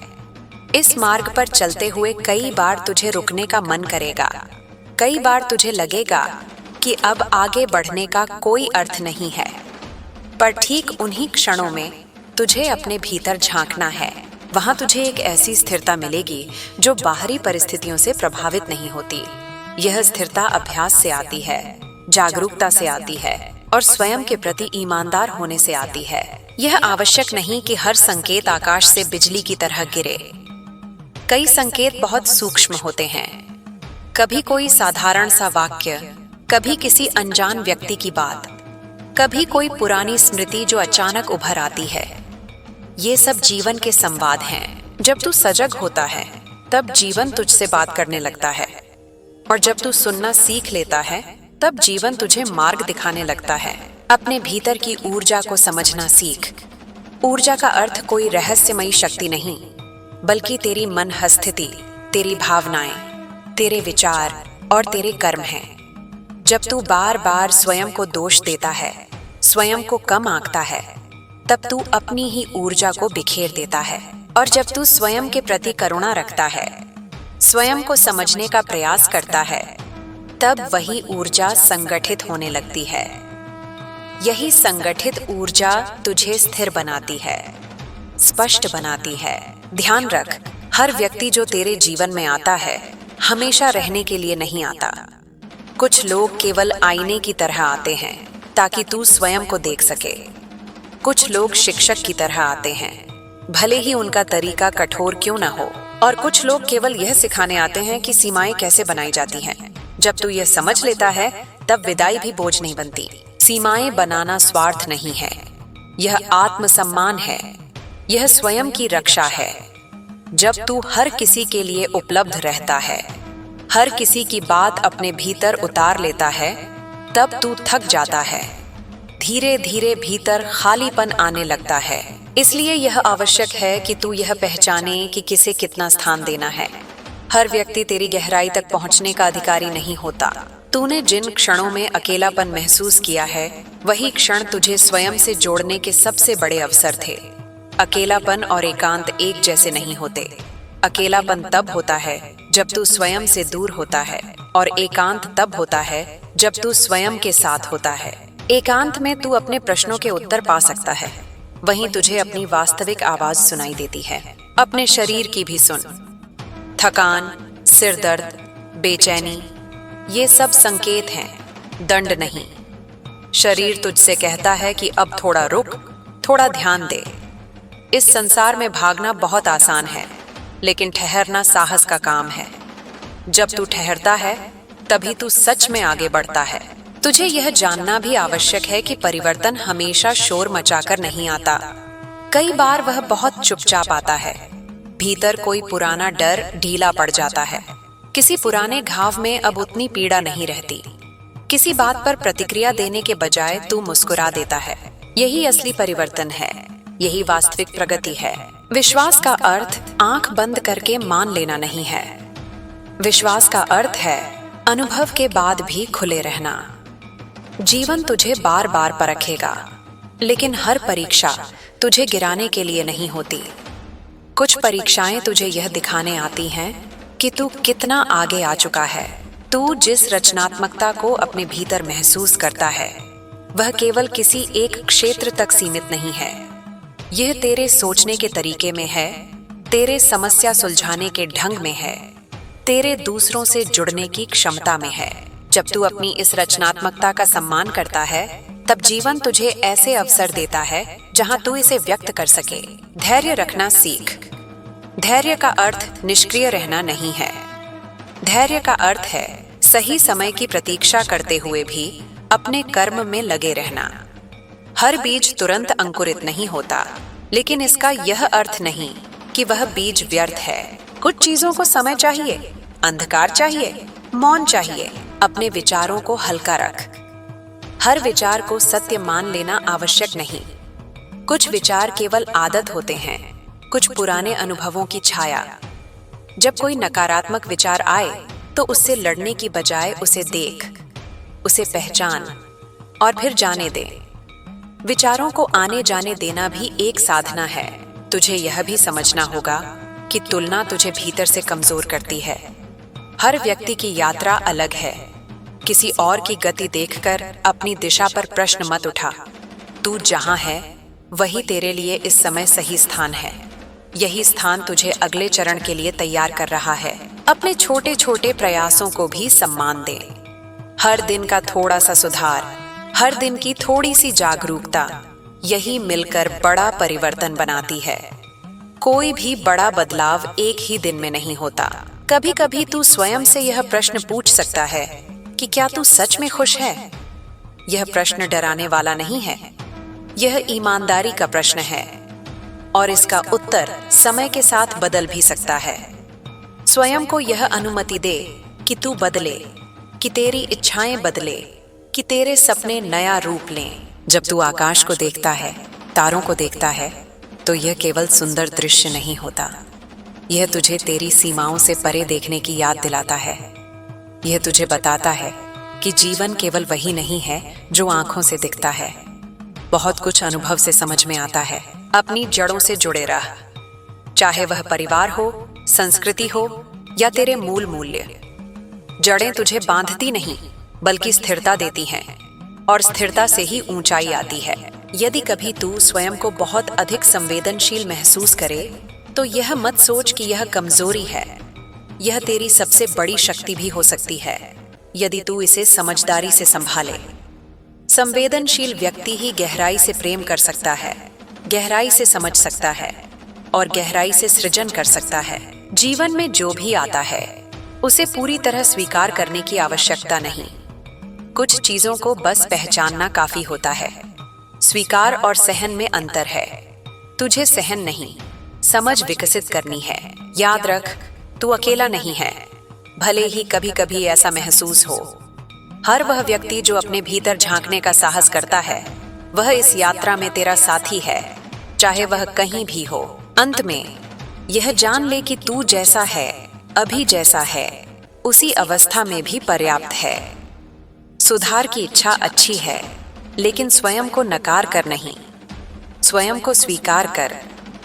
इस मार्ग पर चलते हुए कई बार तुझे रुकने का मन करेगा, कई बार तुझे लगेगा कि अब आगे बढ़ने का कोई अर्थ नहीं है, पर ठीक उन्हीं क्षणों में तुझे अपने भीतर झांकना है। वहां तुझे एक ऐसी स्थिरता मिलेगी जो बाहरी परिस्थितियों से प्रभावित नहीं होती। यह स्थिरता अभ्यास से आती है, जागरूकता से आती है और स्वयं के प्रति ईमानदार होने से आती है। यह आवश्यक नहीं कि हर संकेत आकाश से बिजली की तरह गिरे। कई संकेत बहुत सूक्ष्म होते हैं। कभी कोई साधारण सा वाक्य, कभी किसी अनजान व्यक्ति की बात, कभी कोई पुरानी स्मृति जो अचानक उभर आती है। ये सब जीवन के संवाद हैं। जब तू सजग होता है तब जीवन तुझसे बात करने लगता है, और जब तू सुनना सीख लेता है तब जीवन तुझे मार्ग दिखाने लगता है। अपने भीतर की ऊर्जा को समझना सीख। ऊर्जा का अर्थ कोई रहस्यमयी शक्ति नहीं, बल्कि तेरी मन स्थिति, तेरी भावनाएं, तेरे विचार और तेरे कर्म हैं। जब तू बार बार स्वयं को दोष देता है, स्वयं को कम आंकता है, तब तू अपनी ही ऊर्जा को बिखेर देता है। और जब तू स्वयं के प्रति करुणा रखता है, स्वयं को समझने का प्रयास करता है, तब वही ऊर्जा संगठित होने लगती है। यही संगठित ऊर्जा तुझे स्थिर बनाती है, स्पष्ट बनाती है। ध्यान रख, हर व्यक्ति जो तेरे जीवन में आता है हमेशा रहने के लिए नहीं आता। कुछ लोग केवल आईने की तरह आते हैं ताकि तू स्वयं को देख सके। कुछ लोग शिक्षक की तरह आते हैं, भले ही उनका तरीका कठोर क्यों ना हो। और कुछ लोग केवल यह सिखाने आते हैं कि सीमाएं कैसे बनाई जाती हैं। जब तू यह समझ लेता है तब विदाई भी बोझ नहीं बनती। सीमाएं बनाना स्वार्थ नहीं है, यह आत्मसम्मान है, यह स्वयं की रक्षा है। जब तू हर किसी के लिए उपलब्ध रहता है, हर किसी की बात अपने भीतर उतार लेता है, तब तू थक जाता है। धीरे धीरे भीतर खालीपन आने लगता है। इसलिए यह आवश्यक है कि तू यह पहचाने कि किसे कितना स्थान देना है। हर व्यक्ति तेरी गहराई तक पहुंचने का अधिकारी नहीं होता। तूने जिन क्षणों में अकेलापन महसूस किया है, वही क्षण तुझे स्वयं से जोड़ने के सबसे बड़े अवसर थे। अकेलापन और एकांत एक जैसे नहीं होते। अकेलापन तब होता है जब तू स्वयं से दूर होता है, और एकांत तब होता है जब तू स्वयं के साथ होता है। एकांत में तू अपने प्रश्नों के उत्तर पा सकता है, वहीं तुझे अपनी वास्तविक आवाज सुनाई देती है। अपने शरीर की भी सुन। थकान, सिर दर्द, बेचैनी, ये सब संकेत हैं, दंड नहीं। शरीर तुझसे कहता है कि अब थोड़ा रुक, थोड़ा ध्यान दे। इस संसार में भागना बहुत आसान है, लेकिन ठहरना साहस का काम है। जब तू ठहरता है तभी तू सच में आगे बढ़ता है। तुझे यह जानना भी आवश्यक है कि परिवर्तन हमेशा शोर मचाकर नहीं आता। कई बार वह बहुत चुपचाप आता है। भीतर कोई पुराना डर ढीला पड़ जाता है। किसी पुराने घाव में अब उतनी पीड़ा नहीं रहती। किसी बात पर प्रतिक्रिया देने के बजाय तू मुस्कुरा देता है। यही असली परिवर्तन है, यही वास्तविक प्रगति है। विश्वास का अर्थ आंख बंद करके मान लेना नहीं है। विश्वास का अर्थ है अनुभव के बाद भी खुले रहना। जीवन तुझे बार बार परखेगा, लेकिन हर परीक्षा तुझे गिराने के लिए नहीं होती। कुछ परीक्षाएं तुझे यह दिखाने आती हैं कि तू कितना आगे आ चुका है। तू जिस रचनात्मकता को अपने भीतर महसूस करता है, वह केवल किसी एक क्षेत्र तक सीमित नहीं है। यह तेरे सोचने के तरीके में है, तेरे समस्या सुलझाने के ढंग में है, तेरे दूसरों से जुड़ने की क्षमता में है। जब तू अपनी इस रचनात्मकता का सम्मान करता है, तब जीवन तुझे ऐसे अवसर देता है जहां तू इसे व्यक्त कर सके। धैर्य रखना सीख। धैर्य का अर्थ निष्क्रिय रहना नहीं है। धैर्य का अर्थ है सही समय की प्रतीक्षा करते हुए भी अपने कर्म में लगे रहना। हर बीज तुरंत अंकुरित नहीं होता, लेकिन इसका यह अर्थ नहीं कि वह बीज व्यर्थ है। कुछ चीजों को समय चाहिए, अंधकार चाहिए, मौन चाहिए। अपने विचारों को हल्का रख। हर विचार को सत्य मान लेना आवश्यक नहीं। कुछ विचार केवल आदत होते हैं, कुछ पुराने अनुभवों की छाया। जब कोई नकारात्मक विचार आए तो उससे लड़ने की बजाय उसे देख, उसे पहचान और फिर जाने दे। विचारों को आने जाने देना भी एक साधना है। तुझे यह भी समझना होगा कि तुलना तुझे भीतर से कमजोर करती है। हर व्यक्ति की यात्रा अलग है। किसी और की गति देखकर अपनी दिशा पर प्रश्न मत उठा। तू जहां है वही तेरे लिए इस समय सही स्थान है। यही स्थान तुझे अगले चरण के लिए तैयार कर रहा है। अपने छोटे छोटे प्रयासों को भी सम्मान दे। हर दिन का थोड़ा सा सुधार, हर दिन की थोड़ी सी जागरूकता, यही मिलकर बड़ा परिवर्तन बनाती है। कोई भी बड़ा बदलाव एक ही दिन में नहीं होता। कभी कभी तू स्वयं से यह प्रश्न पूछ सकता है कि क्या तू सच में खुश है? यह प्रश्न डराने वाला नहीं है, यह ईमानदारी का प्रश्न है, और इसका उत्तर समय के साथ बदल भी सकता है। स्वयं को यह अनुमति दे कि तू बदले, कि तेरी इच्छाएं बदले, कि तेरे सपने नया रूप लें। जब तू आकाश को देखता है, तारों को देखता है, तो यह केवल सुंदर दृश्य नहीं होता। यह तुझे तेरी सीमाओं से परे देखने की याद दिलाता है। यह तुझे बताता है कि जीवन केवल वही नहीं है जो आंखों से दिखता है। बहुत कुछ अनुभव से समझ में आता है। अपनी जड़ों से जुड़े रह, चाहे वह परिवार हो, संस्कृति हो या तेरे मूल मूल्य। जड़ें तुझे बांधती नहीं, बल्कि स्थिरता देती हैं, और स्थिरता से ही ऊंचाई आती है। यदि कभी तू स्वयं को बहुत अधिक संवेदनशील महसूस करे, तो यह मत सोच कि यह कमजोरी है। यह तेरी सबसे बड़ी शक्ति भी हो सकती है, यदि तू इसे समझदारी से संभाले। संवेदनशील व्यक्ति ही गहराई से प्रेम कर सकता है, गहराई से समझ सकता है और गहराई से सृजन कर सकता है। जीवन में जो भी आता है उसे पूरी तरह स्वीकार करने की आवश्यकता नहीं। कुछ चीजों को बस पहचानना काफी होता है। स्वीकार और सहन में अंतर है। तुझे सहन नहीं, समझ विकसित करनी है। याद रख, तू अकेला नहीं है, भले ही कभी कभी ऐसा महसूस हो। हर वह व्यक्ति जो अपने भीतर झांकने का साहस करता है, वह इस यात्रा में तेरा साथी है, चाहे वह कहीं भी हो। अंत में यह जान ले कि तू जैसा है, अभी जैसा है, उसी अवस्था में भी पर्याप्त है। सुधार की इच्छा अच्छी है, लेकिन स्वयं को नकार कर नहीं, स्वयं को स्वीकार कर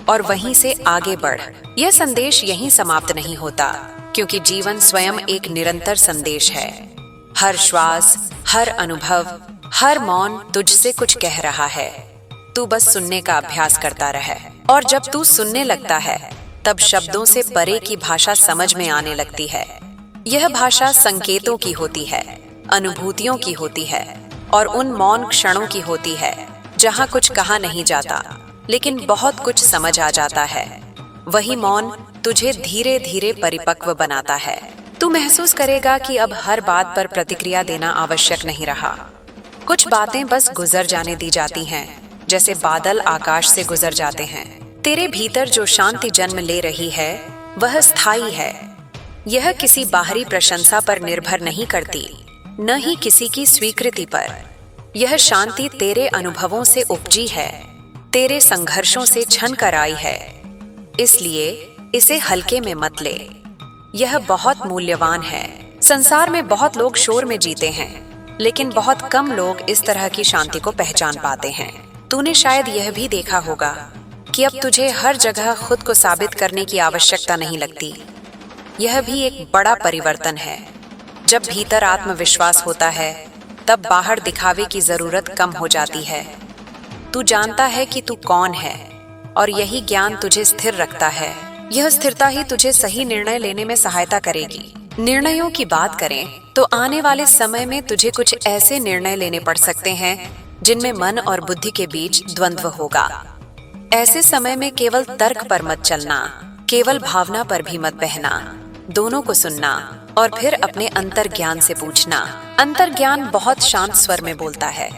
और वहीं से आगे बढ़। यह संदेश यहीं समाप्त नहीं होता, क्योंकि जीवन स्वयं एक निरंतर संदेश है। हर श्वास, हर अनुभव, हर मौन तुझसे कुछ कह रहा है। तू बस सुनने का अभ्यास करता रहे, और जब तू सुनने लगता है तब शब्दों से परे की भाषा समझ में आने लगती है। यह भाषा संकेतों की होती है, अनुभूतियों की होती है, और उन मौन क्षणों की होती है जहाँ कुछ कहा नहीं जाता, लेकिन बहुत कुछ समझ आ जाता है। वही मौन तुझे धीरे धीरे परिपक्व बनाता है। तू महसूस करेगा कि अब हर बात पर प्रतिक्रिया देना आवश्यक नहीं रहा। कुछ बातें बस गुजर जाने दी जाती हैं, जैसे बादल आकाश से गुजर जाते हैं। तेरे भीतर जो शांति जन्म ले रही है वह स्थायी है। यह किसी बाहरी प्रशंसा पर निर्भर नहीं करती, न ही किसी की स्वीकृति पर। यह शांति तेरे अनुभवों से उपजी है, तेरे संघर्षों से छन कर आई है। इसलिए इसे हल्के में मत ले, यह बहुत मूल्यवान है। संसार में बहुत लोग शोर में जीते हैं, लेकिन बहुत कम लोग इस तरह की शांति को पहचान पाते हैं। तूने शायद यह भी देखा होगा कि अब तुझे हर जगह खुद को साबित करने की आवश्यकता नहीं लगती। यह भी एक बड़ा परिवर्तन है। जब भीतर आत्मविश्वास होता है, तब बाहर दिखावे की जरूरत कम हो जाती है। तू जानता है कि तू कौन है, और यही ज्ञान तुझे स्थिर रखता है। यह स्थिरता ही तुझे सही निर्णय लेने में सहायता करेगी। निर्णयों की बात करें तो आने वाले समय में तुझे कुछ ऐसे निर्णय लेने पड़ सकते हैं जिनमें मन और बुद्धि के बीच द्वंद्व होगा। ऐसे समय में केवल तर्क पर मत चलना, केवल भावना पर भी मत बहना। दोनों को सुनना और फिर अपने अंतर्ज्ञान से पूछना। अंतर्ज्ञान बहुत शांत स्वर में बोलता है,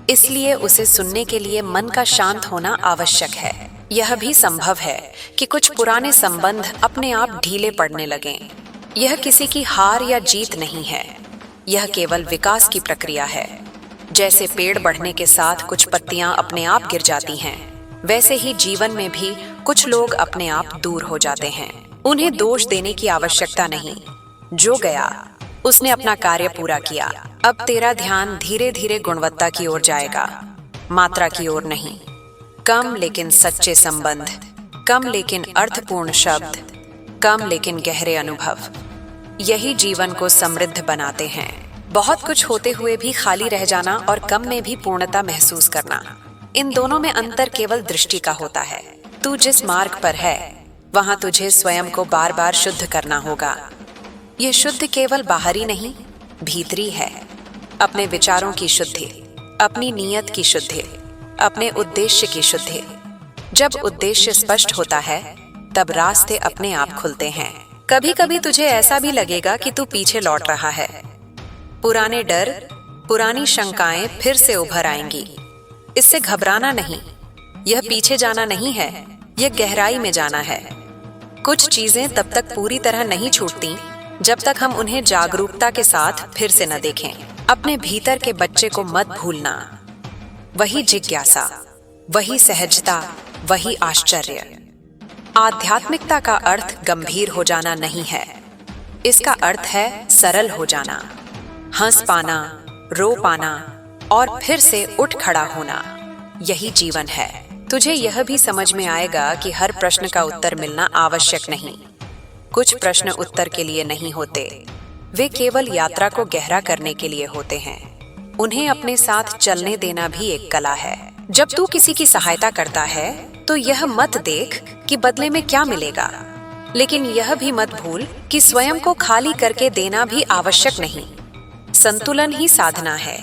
इसलिए उसे सुनने के लिए मन का शांत होना आवश्यक है। यह भी संभव है कि कुछ पुराने संबंध अपने आप ढीले पड़ने लगें। यह किसी की हार या जीत नहीं है, यह केवल विकास की प्रक्रिया है। जैसे पेड़ बढ़ने के साथ कुछ पत्तियां अपने आप गिर जाती हैं, वैसे ही जीवन में भी कुछ लोग अपने आप दूर हो जाते हैं। उन्हें दोष देने की आवश्यकता नहीं। जो गया उसने अपना कार्य पूरा किया। अब तेरा ध्यान धीरे धीरे गुणवत्ता की ओर जाएगा, मात्रा की ओर नहीं। कम लेकिन सच्चे संबंध, कम लेकिन अर्थपूर्ण शब्द, कम लेकिन गहरे अनुभव, यही जीवन को समृद्ध बनाते हैं। बहुत कुछ होते हुए भी खाली रह जाना और कम में भी पूर्णता महसूस करना, इन दोनों में अंतर केवल दृष्टि का होता है। तू जिस मार्ग पर है वहां तुझे स्वयं को बार बार शुद्ध करना होगा। यह शुद्ध केवल बाहरी नहीं, भीतरी है। अपने विचारों की शुद्धि, अपनी नीयत की शुद्धि, अपने उद्देश्य की शुद्धि। जब उद्देश्य स्पष्ट होता है तब रास्ते अपने आप खुलते हैं। कभी कभी तुझे ऐसा भी लगेगा कि तू पीछे लौट रहा है। पुराने डर, पुरानी शंकाएं फिर से उभर आएंगी। इससे घबराना नहीं, यह पीछे जाना नहीं है, यह गहराई में जाना है। कुछ चीजें तब तक पूरी तरह नहीं छूटती जब तक हम उन्हें जागरूकता के साथ फिर से न देखें। अपने भीतर के बच्चे को मत भूलना। वही जिज्ञासा, वही सहजता, वही आश्चर्य। आध्यात्मिकता का अर्थ गंभीर हो जाना नहीं है, इसका अर्थ है सरल हो जाना, हंस पाना, रो पाना और फिर से उठ खड़ा होना। यही जीवन है। तुझे यह भी समझ में आएगा कि हर प्रश्न का उत्तर मिलना आवश्यक नहीं। कुछ प्रश्न उत्तर के लिए नहीं होते, वे केवल यात्रा को गहरा करने के लिए होते हैं। उन्हें अपने साथ चलने देना भी एक कला है। जब तू किसी की सहायता करता है तो यह मत देख कि बदले में क्या मिलेगा, लेकिन यह भी मत भूल कि स्वयं को खाली करके देना भी आवश्यक नहीं। संतुलन ही साधना है।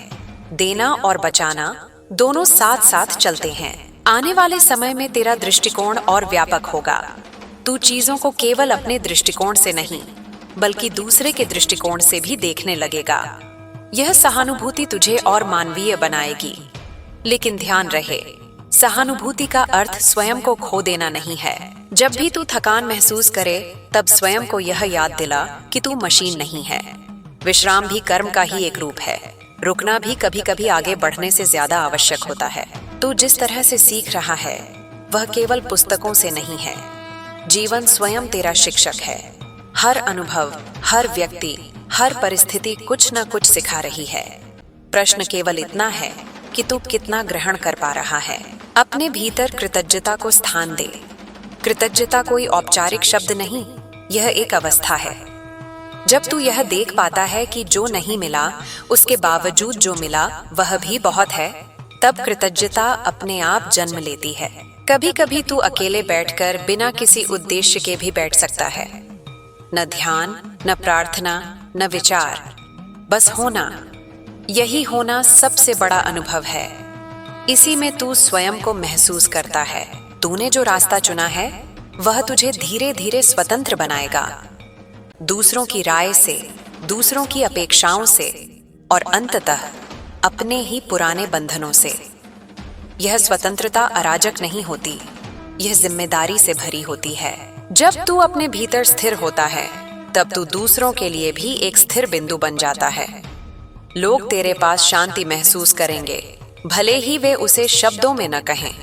देना और बचाना दोनों साथ साथ चलते हैं। आने वाले समय में तेरा दृष्टिकोण और व्यापक होगा। तू चीजों को केवल अपने दृष्टिकोण से नहीं, बल्कि दूसरे के दृष्टिकोण से भी देखने लगेगा। यह सहानुभूति तुझे और मानवीय बनाएगी। लेकिन ध्यान रहे, सहानुभूति का अर्थ स्वयं को खो देना नहीं है। जब भी तू थकान महसूस करे, तब स्वयं को यह याद दिला कि तू मशीन नहीं है। विश्राम भी कर्म का ही एक रूप है। रुकना भी कभी कभी आगे बढ़ने से ज्यादा आवश्यक होता है। तू जिस तरह से सीख रहा है, वह केवल पुस्तकों से नहीं है। जीवन स्वयं तेरा शिक्षक है। हर अनुभव, हर व्यक्ति, हर परिस्थिति कुछ न कुछ सिखा रही है। प्रश्न केवल इतना है कि तू कितना ग्रहण कर पा रहा है। अपने भीतर कृतज्ञता को स्थान दे। कृतज्ञता कोई औपचारिक शब्द नहीं, यह एक अवस्था है। जब तू यह देख पाता है कि जो नहीं मिला उसके बावजूद जो मिला वह भी बहुत है, तब कृतज्ञता अपने आप जन्म लेती है। कभी कभी तू अकेले बैठकर बिना किसी उद्देश्य के भी बैठ सकता है। न ध्यान, न प्रार्थना, न विचार, बस होना। यही होना सबसे बड़ा अनुभव है। इसी में तू स्वयं को महसूस करता है। तूने जो रास्ता चुना है वह तुझे धीरे धीरे स्वतंत्र बनाएगा, दूसरों की राय से, दूसरों की अपेक्षाओं से और अंततः अपने ही पुराने बंधनों से। यह स्वतंत्रता अराजक नहीं होती, यह जिम्मेदारी से भरी होती है। जब तू अपने भीतर स्थिर होता है, तब तू दूसरों के लिए भी एक स्थिर बिंदु बन जाता है। लोग तेरे पास शांति महसूस करेंगे, भले ही वे उसे शब्दों में न कहें।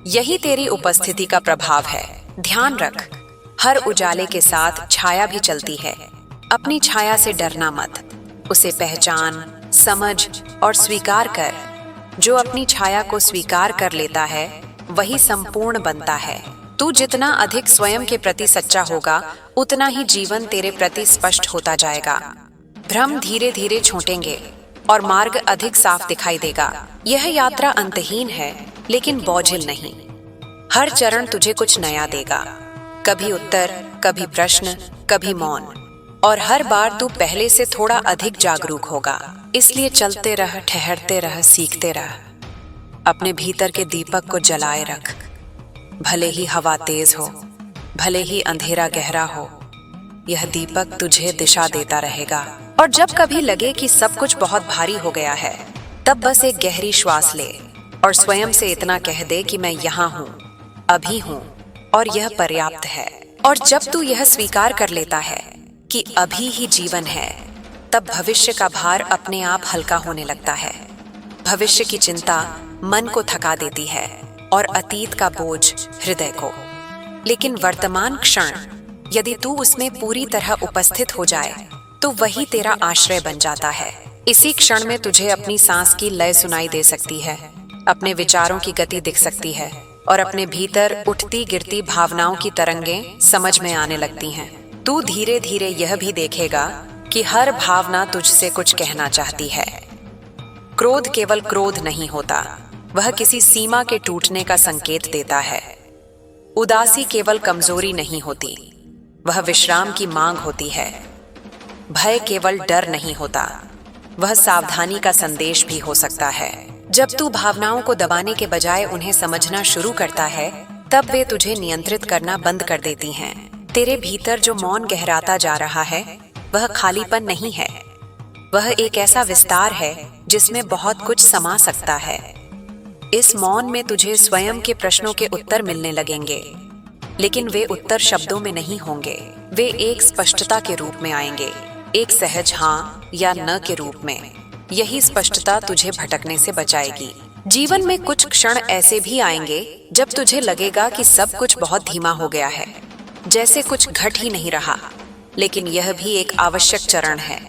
यही तेरी उपस्थिति का प्रभाव है। ध्यान रख, हर उजाले के साथ छाया भी चलती है। अपनी छाया से डरना मत, उसे पहचान, समझ और स्वीकार कर। जो अपनी छाया को स्वीकार कर लेता है वही संपूर्ण बनता है। तू जितना अधिक स्वयं के प्रति सच्चा होगा, उतना ही जीवन तेरे प्रति स्पष्ट होता जाएगा। भ्रम धीरे धीरे छूटेंगे और मार्ग अधिक साफ दिखाई देगा। यह यात्रा अंतहीन है, लेकिन बोझिल नहीं। हर चरण तुझे कुछ नया देगा, कभी उत्तर, कभी प्रश्न, कभी मौन, और हर बार तू पहले से थोड़ा अधिक जागरूक होगा। इसलिए चलते रह, ठहरते रह, सीखते रह। अपने भीतर के दीपक को जलाए रख। भले ही हवा तेज हो, भले ही अंधेरा गहरा हो, यह दीपक तुझे दिशा देता रहेगा। और जब कभी लगे कि सब कुछ बहुत भारी हो गया है, तब बस एक गहरी श्वास ले और स्वयं से इतना कह दे कि मैं यहाँ हूँ, अभी हूँ, और यह पर्याप्त है। और जब तू यह स्वीकार कर लेता है कि अभी ही जीवन है, तब भविष्य का भार अपने आप हल्का होने लगता है। भविष्य की चिंता मन को थका देती है और अतीत का बोझ हृदय को। लेकिन वर्तमान क्षण, यदि तू उसमें पूरी तरह उपस्थित हो जाए, तो वही तेरा आश्रय बन जाता है। इसी क्षण में तुझे अपनी सांस की लय सुनाई दे सकती है, अपने विचारों की गति दिख सकती है और अपने भीतर उठती गिरती भावनाओं की तरंगें समझ में आने लगती हैं। तू धीरे धीरे यह भी देखेगा कि हर भावना तुझसे कुछ कहना चाहती है। क्रोध केवल क्रोध नहीं होता, वह किसी सीमा के टूटने का संकेत देता है। उदासी केवल कमजोरी नहीं होती, वह विश्राम की मांग होती है। भय केवल डर नहीं होता, वह सावधानी का संदेश भी हो सकता है। जब तू भावनाओं को दबाने के बजाय उन्हें समझना शुरू करता है, तब वे तुझे नियंत्रित करना बंद कर देती हैं। तेरे भीतर जो मौन गहराता जा रहा है, वह खालीपन नहीं है, वह एक ऐसा विस्तार है जिसमें बहुत कुछ समा सकता है। इस मौन में तुझे स्वयं के प्रश्नों के उत्तर मिलने लगेंगे, लेकिन वे उत्तर शब्दों में नहीं होंगे, वे एक स्पष्टता के रूप में आएंगे, एक सहज हाँ या न के रूप में। यही स्पष्टता तुझे भटकने से बचाएगी। जीवन में कुछ क्षण ऐसे भी आएंगे जब तुझे लगेगा कि सब कुछ बहुत धीमा हो गया है, जैसे कुछ घट ही नहीं रहा, लेकिन यह भी एक आवश्यक चरण है।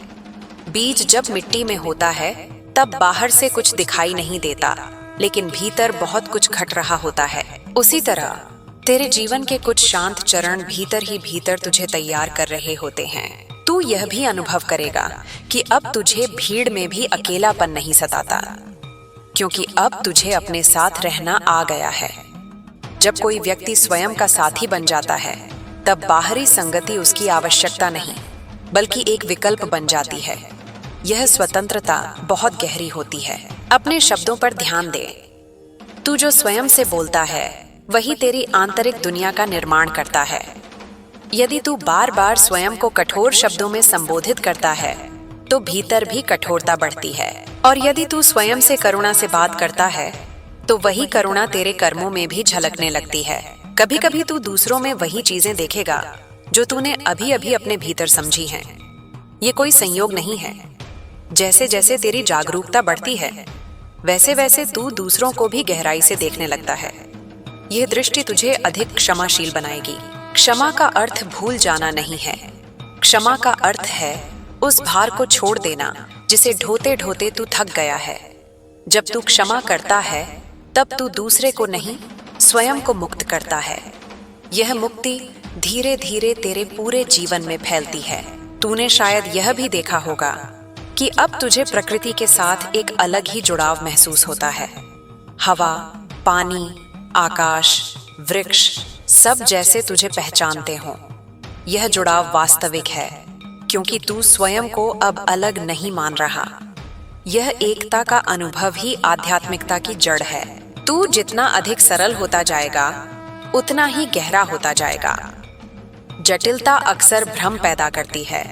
बीज जब मिट्टी में होता है, तब बाहर से कुछ दिखाई नहीं देता, लेकिन भीतर बहुत कुछ घट रहा होता है। उसी तरह तेरे जीवन के कुछ शांत चरण भीतर ही भीतर तुझे तैयार कर रहे होते हैं। तू यह भी अनुभव करेगा कि अब तुझे भीड़ में भी अकेलापन नहीं सताता, क्योंकि अब तुझे अपने साथ रहना आ गया है। जब कोई व्यक्ति स्वयं का साथी बन जाता है, तब बाहरी संगति उसकी आवश्यकता नहीं, बल्कि एक विकल्प बन जाती है। यह स्वतंत्रता बहुत गहरी होती है। अपने शब्दों पर ध्यान दे। तू जो स्वयं से बोलता है, वही तेरी आंतरिक दुनिया का निर्माण करता है। यदि तू बार बार स्वयं को कठोर शब्दों में संबोधित करता है तो भीतर भी कठोरता बढ़ती है। और यदि तू स्वयं से करुणा से बात करता है तो वही करुणा तेरे कर्मों में भी झलकने लगती है। कभी कभी तू दूसरों में वही चीजें देखेगा जो तूने अभी अभी अपने भीतर समझी हैं। ये कोई संयोग नहीं है। जैसे जैसे तेरी जागरूकता बढ़ती है वैसे वैसे तू दूसरों को भी गहराई से देखने लगता है। यह दृष्टि तुझे अधिक क्षमाशील बनाएगी। क्षमा का अर्थ भूल जाना नहीं है। क्षमा का अर्थ है उस भार को छोड़ देना जिसे ढोते ढोते तू थक गया है। जब तू क्षमा करता है तब तू दूसरे को नहीं स्वयं को मुक्त करता है। यह मुक्ति धीरे धीरे तेरे पूरे जीवन में फैलती है। तूने शायद यह भी देखा होगा कि अब तुझे प्रकृति के साथ एक अलग ही जुड़ाव महसूस होता है। हवा, पानी, आकाश, वृक्ष सब जैसे तुझे पहचानते हों। यह जुड़ाव वास्तविक है क्योंकि तू स्वयं को अब अलग नहीं मान रहा। यह एकता का अनुभव ही आध्यात्मिकता की जड़ है। तू जितना अधिक सरल होता जाएगा उतना ही गहरा होता जाएगा। जटिलता अक्सर भ्रम पैदा करती है,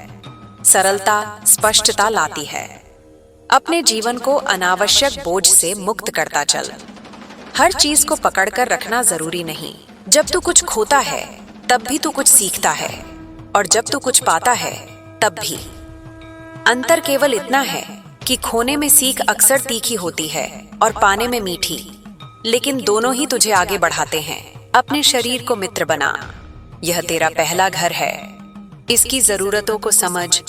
सरलता स्पष्टता लाती है। अपने जीवन को अनावश्यक बोझ से मुक्त करता चल। हर चीज को पकड़कर रखना जरूरी नहीं। जब तू कुछ खोता है तब भी तू कुछ सीखता है, और जब तू कुछ पाता है तब भी। अंतर केवल इतना है कि खोने में सीख अक्सर तीखी होती है और पाने में मीठी, लेकिन दोनों ही तुझे आगे बढ़ाते हैं। अपने शरीर को मित्र बना। यह तेरा पहला घर है। इसकी जरूरतों को समझ,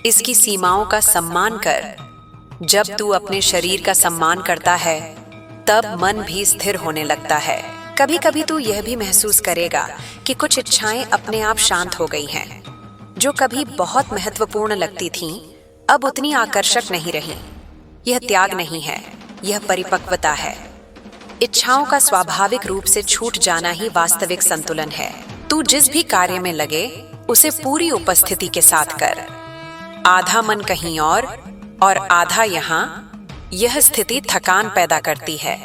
इसकी सीमाओं का सम्मान कर। जब तू अपने शरीर का सम्मान करता है तब मन भी स्थिर होने लगता है। कभी कभी तू यह भी महसूस करेगा कि कुछ इच्छाएं अपने आप शांत हो गई हैं। जो कभी बहुत महत्वपूर्ण लगती थीं, अब उतनी आकर्षक नहीं रही। यह त्याग नहीं है, यह परिपक्वता है। इच्छाओं का स्वाभाविक रूप से छूट जाना ही वास्तविक संतुलन है। तू जिस भी कार्य में लगे उसे पूरी उपस्थिति के साथ कर। आधा मन कहीं और आधा यहाँ। यह स्थिति थकान पैदा करती है।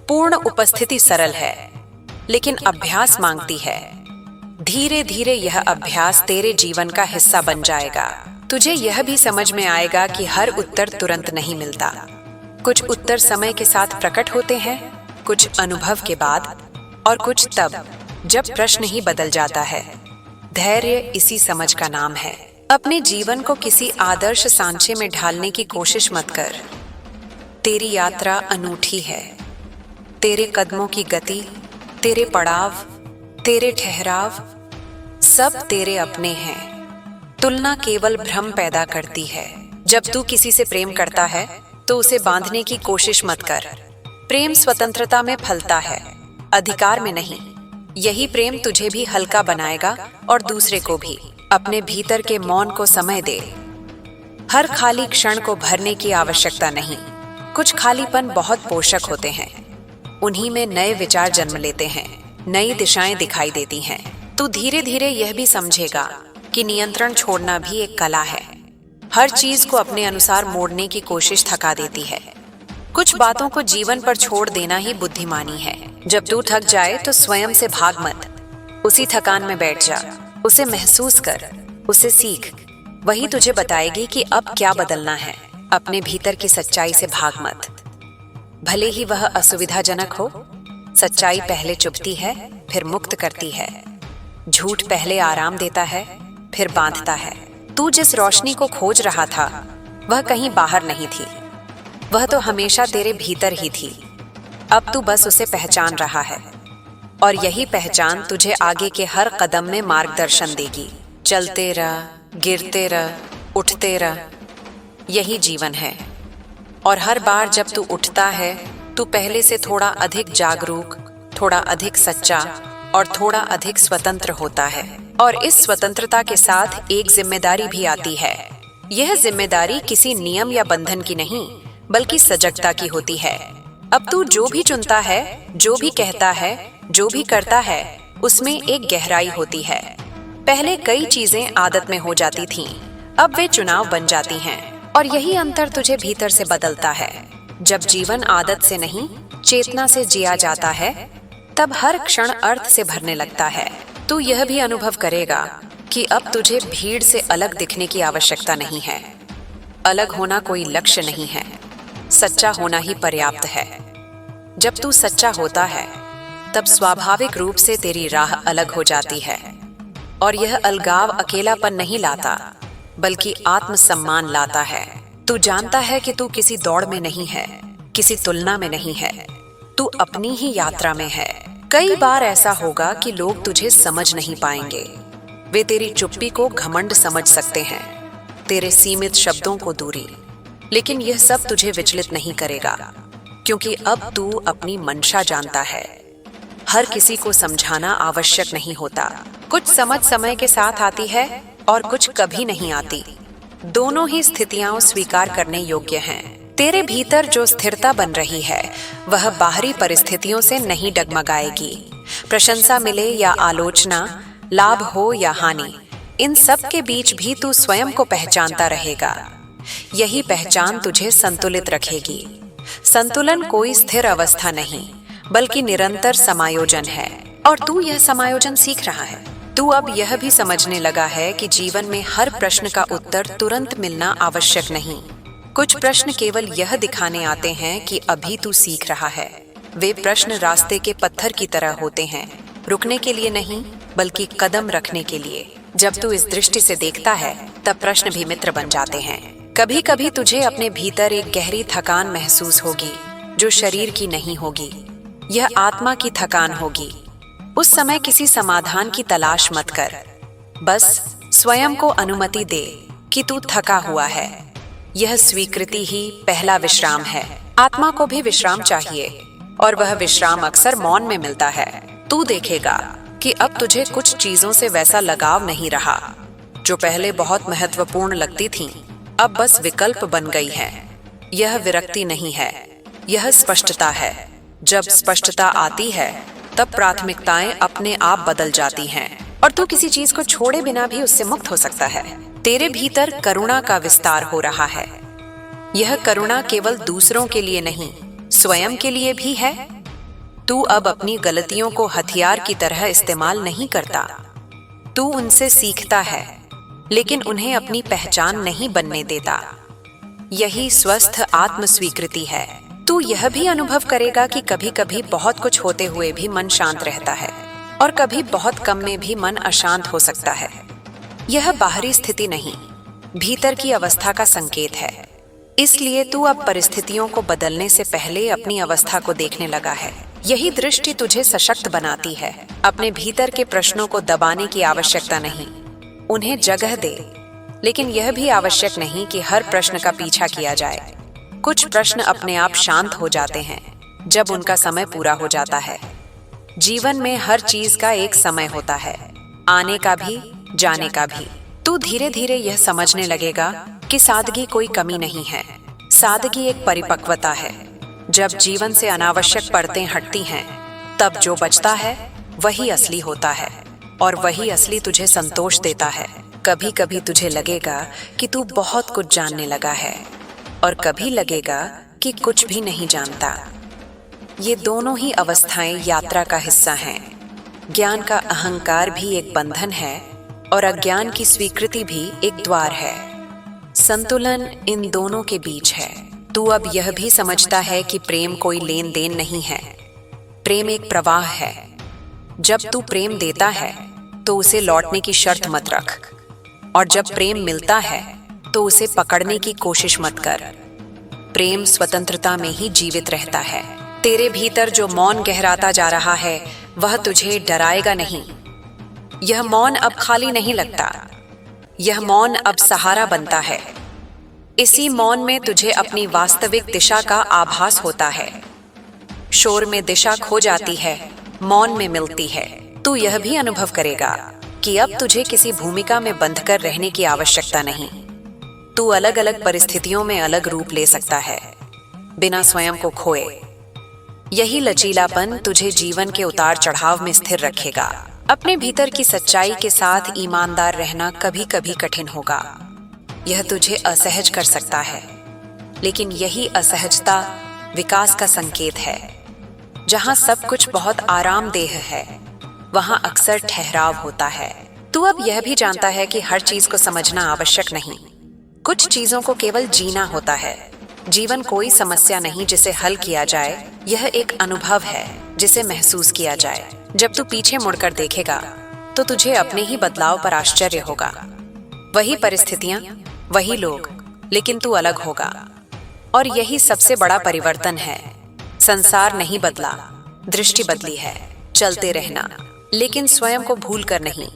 पूर्ण उपस्थिति सरल है लेकिन अभ्यास मांगती है। धीरे धीरे यह अभ्यास तेरे जीवन का हिस्सा बन जाएगा। तुझे यह भी समझ में आएगा कि हर उत्तर तुरंत नहीं मिलता। कुछ उत्तर समय के साथ प्रकट होते हैं, कुछ अनुभव के बाद, और कुछ तब जब प्रश्न ही बदल जाता है। धैर्य इसी समझ का नाम है। अपने जीवन को किसी आदर्श सांचे में ढालने की कोशिश मत कर। तेरी यात्रा अनूठी है। तेरे कदमों की गति, तेरे पड़ाव, तेरे ठहराव सब तेरे अपने हैं। तुलना केवल भ्रम पैदा करती है। जब तू किसी से प्रेम करता है तो उसे बांधने की कोशिश मत कर। प्रेम स्वतंत्रता में फलता है, अधिकार में नहीं। यही प्रेम तुझे भी हल्का बनाएगा और दूसरे को भी। अपने भीतर के मौन को समय दे। हर खाली क्षण को भरने की आवश्यकता नहीं। कुछ खालीपन बहुत पोषक होते हैं। उन्हीं में नए विचार जन्म लेते हैं, नई दिशाएं दिखाई देती हैं। तू धीरे धीरे यह भी समझेगा कि नियंत्रण छोड़ना भी एक कला है। हर चीज को अपने अनुसार मोड़ने की कोशिश थका देती है। कुछ बातों को जीवन पर छोड़ देना ही बुद्धिमानी है। जब तू थक जाए तो स्वयं से भाग मत। उसी थकान में बैठ जा, उसे महसूस कर, उसे सीख। वही तुझे बताएगी कि अब क्या बदलना है। अपने भीतर की सच्चाई से भाग मत। भले ही वह असुविधाजनक हो, सच्चाई पहले चुभती है फिर मुक्त करती है। झूठ पहले आराम देता है फिर बांधता है। तू जिस रोशनी को खोज रहा था वह कहीं बाहर नहीं थी, वह तो हमेशा तेरे भीतर ही थी। अब तू बस उसे पहचान रहा है, और यही पहचान तुझे आगे के हर कदम में मार्गदर्शन देगी। चलते रह, गिरते रह, उठते रह, यही जीवन है। और हर बार जब तू उठता है तू पहले से थोड़ा अधिक जागरूक, थोड़ा अधिक सच्चा और थोड़ा अधिक स्वतंत्र होता है। और इस स्वतंत्रता के साथ एक जिम्मेदारी भी आती है। यह जिम्मेदारी किसी नियम या बंधन की नहीं बल्कि सजगता की होती है। अब तू जो भी चुनता है, जो भी कहता है, जो भी करता है, उसमें एक गहराई होती है। पहले कई चीजें आदत में हो जाती थीं, अब वे चुनाव बन जाती हैं। और यही अंतर तुझे भीतर से बदलता है। जब जीवन आदत से नहीं चेतना से जिया जाता है तब हर क्षण अर्थ से भरने लगता है। तू यह भी अनुभव करेगा कि अब तुझे भीड़ से अलग दिखने की आवश्यकता नहीं है। अलग होना कोई लक्ष्य नहीं है, सच्चा होना ही पर्याप्त है। जब तू सच्चा होता है तब स्वाभाविक रूप से तेरी राह अलग हो जाती है, और यह अलगाव अकेलापन नहीं लाता बल्कि आत्मसम्मान लाता है। तू जानता है कि तू किसी दौड़ में नहीं है, किसी तुलना में नहीं है, तू अपनी ही यात्रा में है। कई बार ऐसा होगा कि लोग तुझे समझ नहीं पाएंगे। वे तेरी चुप्पी को घमंड समझ सकते हैं, तेरे सीमित शब्दों को दूरी, लेकिन यह सब तुझे विचलित नहीं करेगा, क्योंकि अब तू अपनी मंशा जानता है। हर किसी को समझाना आवश्यक नहीं होता। कुछ समझ समय के साथ आती है और कुछ कभी नहीं आती। दोनों ही स्थितियां स्वीकार करने योग्य हैं। तेरे भीतर जो स्थिरता बन रही है वह बाहरी परिस्थितियों से नहीं डगमगाएगी। प्रशंसा मिले या आलोचना, लाभ हो या हानि, इन सब के बीच भी तू स्वयं को पहचानता रहेगा। यही पहचान तुझे संतुलित रखेगी। संतुलन कोई स्थिर अवस्था नहीं बल्कि निरंतर समायोजन है, और तू यह समायोजन सीख रहा है। तू अब यह भी समझने लगा है कि जीवन में हर प्रश्न का उत्तर तुरंत मिलना आवश्यक नहीं। कुछ प्रश्न केवल यह दिखाने आते हैं कि अभी तू सीख रहा है। वे प्रश्न रास्ते के पत्थर की तरह होते हैं, रुकने के लिए नहीं बल्कि कदम रखने के लिए। जब तू इस दृष्टि से देखता है तब प्रश्न भी मित्र बन जाते हैं। कभी कभी तुझे अपने भीतर एक गहरी थकान महसूस होगी जो शरीर की नहीं होगी, यह आत्मा की थकान होगी। उस समय किसी समाधान की तलाश मत कर, बस स्वयं को अनुमति दे कि तू थका हुआ है। यह स्वीकृति ही पहला विश्राम है। आत्मा को भी विश्राम चाहिए, और वह विश्राम अक्सर मौन में मिलता है। तू देखेगा कि अब तुझे कुछ चीजों से वैसा लगाव नहीं रहा जो पहले बहुत महत्वपूर्ण लगती थीं, अब बस विकल्प बन गई है। यह विरक्ति नहीं है, यह स्पष्टता है। जब स्पष्टता आती है तब प्राथमिकताएं अपने आप बदल जाती हैं, और तू किसी चीज को छोड़े बिना भी उससे मुक्त हो सकता है। तेरे भीतर करुणा का विस्तार हो रहा है। यह करुणा केवल दूसरों के लिए नहीं, स्वयं के लिए भी है। तू अब अपनी गलतियों को हथियार की तरह इस्तेमाल नहीं करता। तू उनसे सीखता है, लेकिन उन्हें अपनी पहचान नहीं बनने देता। यही स्वस्थ आत्मस्वीकृति है। तू यह भी अनुभव करेगा कि कभी कभी बहुत कुछ होते हुए भी मन शांत रहता है, और कभी बहुत कम में भी मन अशांत हो सकता है। यह बाहरी स्थिति नहीं, भीतर की अवस्था का संकेत है। इसलिए तू अब परिस्थितियों को बदलने से पहले अपनी अवस्था को देखने लगा है। यही दृष्टि तुझे सशक्त बनाती है। अपने भीतर के प्रश्नों को दबाने की आवश्यकता नहीं, उन्हें जगह दे, लेकिन यह भी आवश्यक नहीं कि हर प्रश्न का पीछा किया जाए। कुछ प्रश्न अपने आप शांत हो जाते हैं जब उनका समय पूरा हो जाता है। जीवन में हर चीज का एक समय होता है, आने का भी, जाने का भी। तू धीरे धीरे यह समझने लगेगा कि सादगी कोई कमी नहीं है, सादगी एक परिपक्वता है। जब जीवन से अनावश्यक परतें हटती हैं, तब जो बचता है वही असली होता है, और वही असली तुझे संतोष देता है। कभी कभी तुझे लगेगा कि तू बहुत कुछ जानने लगा है, और कभी लगेगा कि कुछ भी नहीं जानता। ये दोनों ही अवस्थाएं यात्रा का हिस्सा हैं। ज्ञान का अहंकार भी एक बंधन है, और अज्ञान की स्वीकृति भी एक द्वार है। संतुलन इन दोनों के बीच है। तू अब यह भी समझता है कि प्रेम कोई लेन देन नहीं है, प्रेम एक प्रवाह है। जब तू प्रेम देता है तो उसे लौटने की शर्त मत रख, और जब प्रेम मिलता है तो उसे पकड़ने की कोशिश मत कर। प्रेम स्वतंत्रता में ही जीवित रहता है। तेरे भीतर जो मौन गहराता जा रहा है वह तुझे डराएगा नहीं। यह मौन अब खाली नहीं लगता, यह मौन अब सहारा बनता है। इसी मौन में तुझे अपनी वास्तविक दिशा का आभास होता है। शोर में दिशा खो जाती है, मौन में मिलती है। तू यह भी अनुभव करेगा कि अब तुझे किसी भूमिका में बंधकर रहने की आवश्यकता नहीं। तू अलग अलग परिस्थितियों में अलग रूप ले सकता है, बिना स्वयं को खोए। यही लचीलापन तुझे जीवन के उतार चढ़ाव में स्थिर रखेगा। अपने भीतर की सच्चाई के साथ ईमानदार रहना कभी कभी कठिन होगा। यह तुझे असहज कर सकता है, लेकिन यही असहजता विकास का संकेत है। जहाँ सब कुछ बहुत आरामदेह है, वहाँ अक्सर ठहराव होता है। तू अब यह भी जानता है कि हर चीज को समझना आवश्यक नहीं। कुछ चीजों को केवल जीना होता है। जीवन कोई समस्या नहीं जिसे हल किया जाए, यह एक अनुभव है जिसे महसूस किया जाए। जब तू पीछे मुड़कर देखेगा तो तुझे अपने ही बदलाव पर आश्चर्य होगा। वही परिस्थितियां, वही लोग, लेकिन तू अलग होगा। और यही सबसे बड़ा परिवर्तन है। संसार नहीं बदला, दृष्टि बदली है। चलते रहना, लेकिन स्वयं को भूल कर नहीं।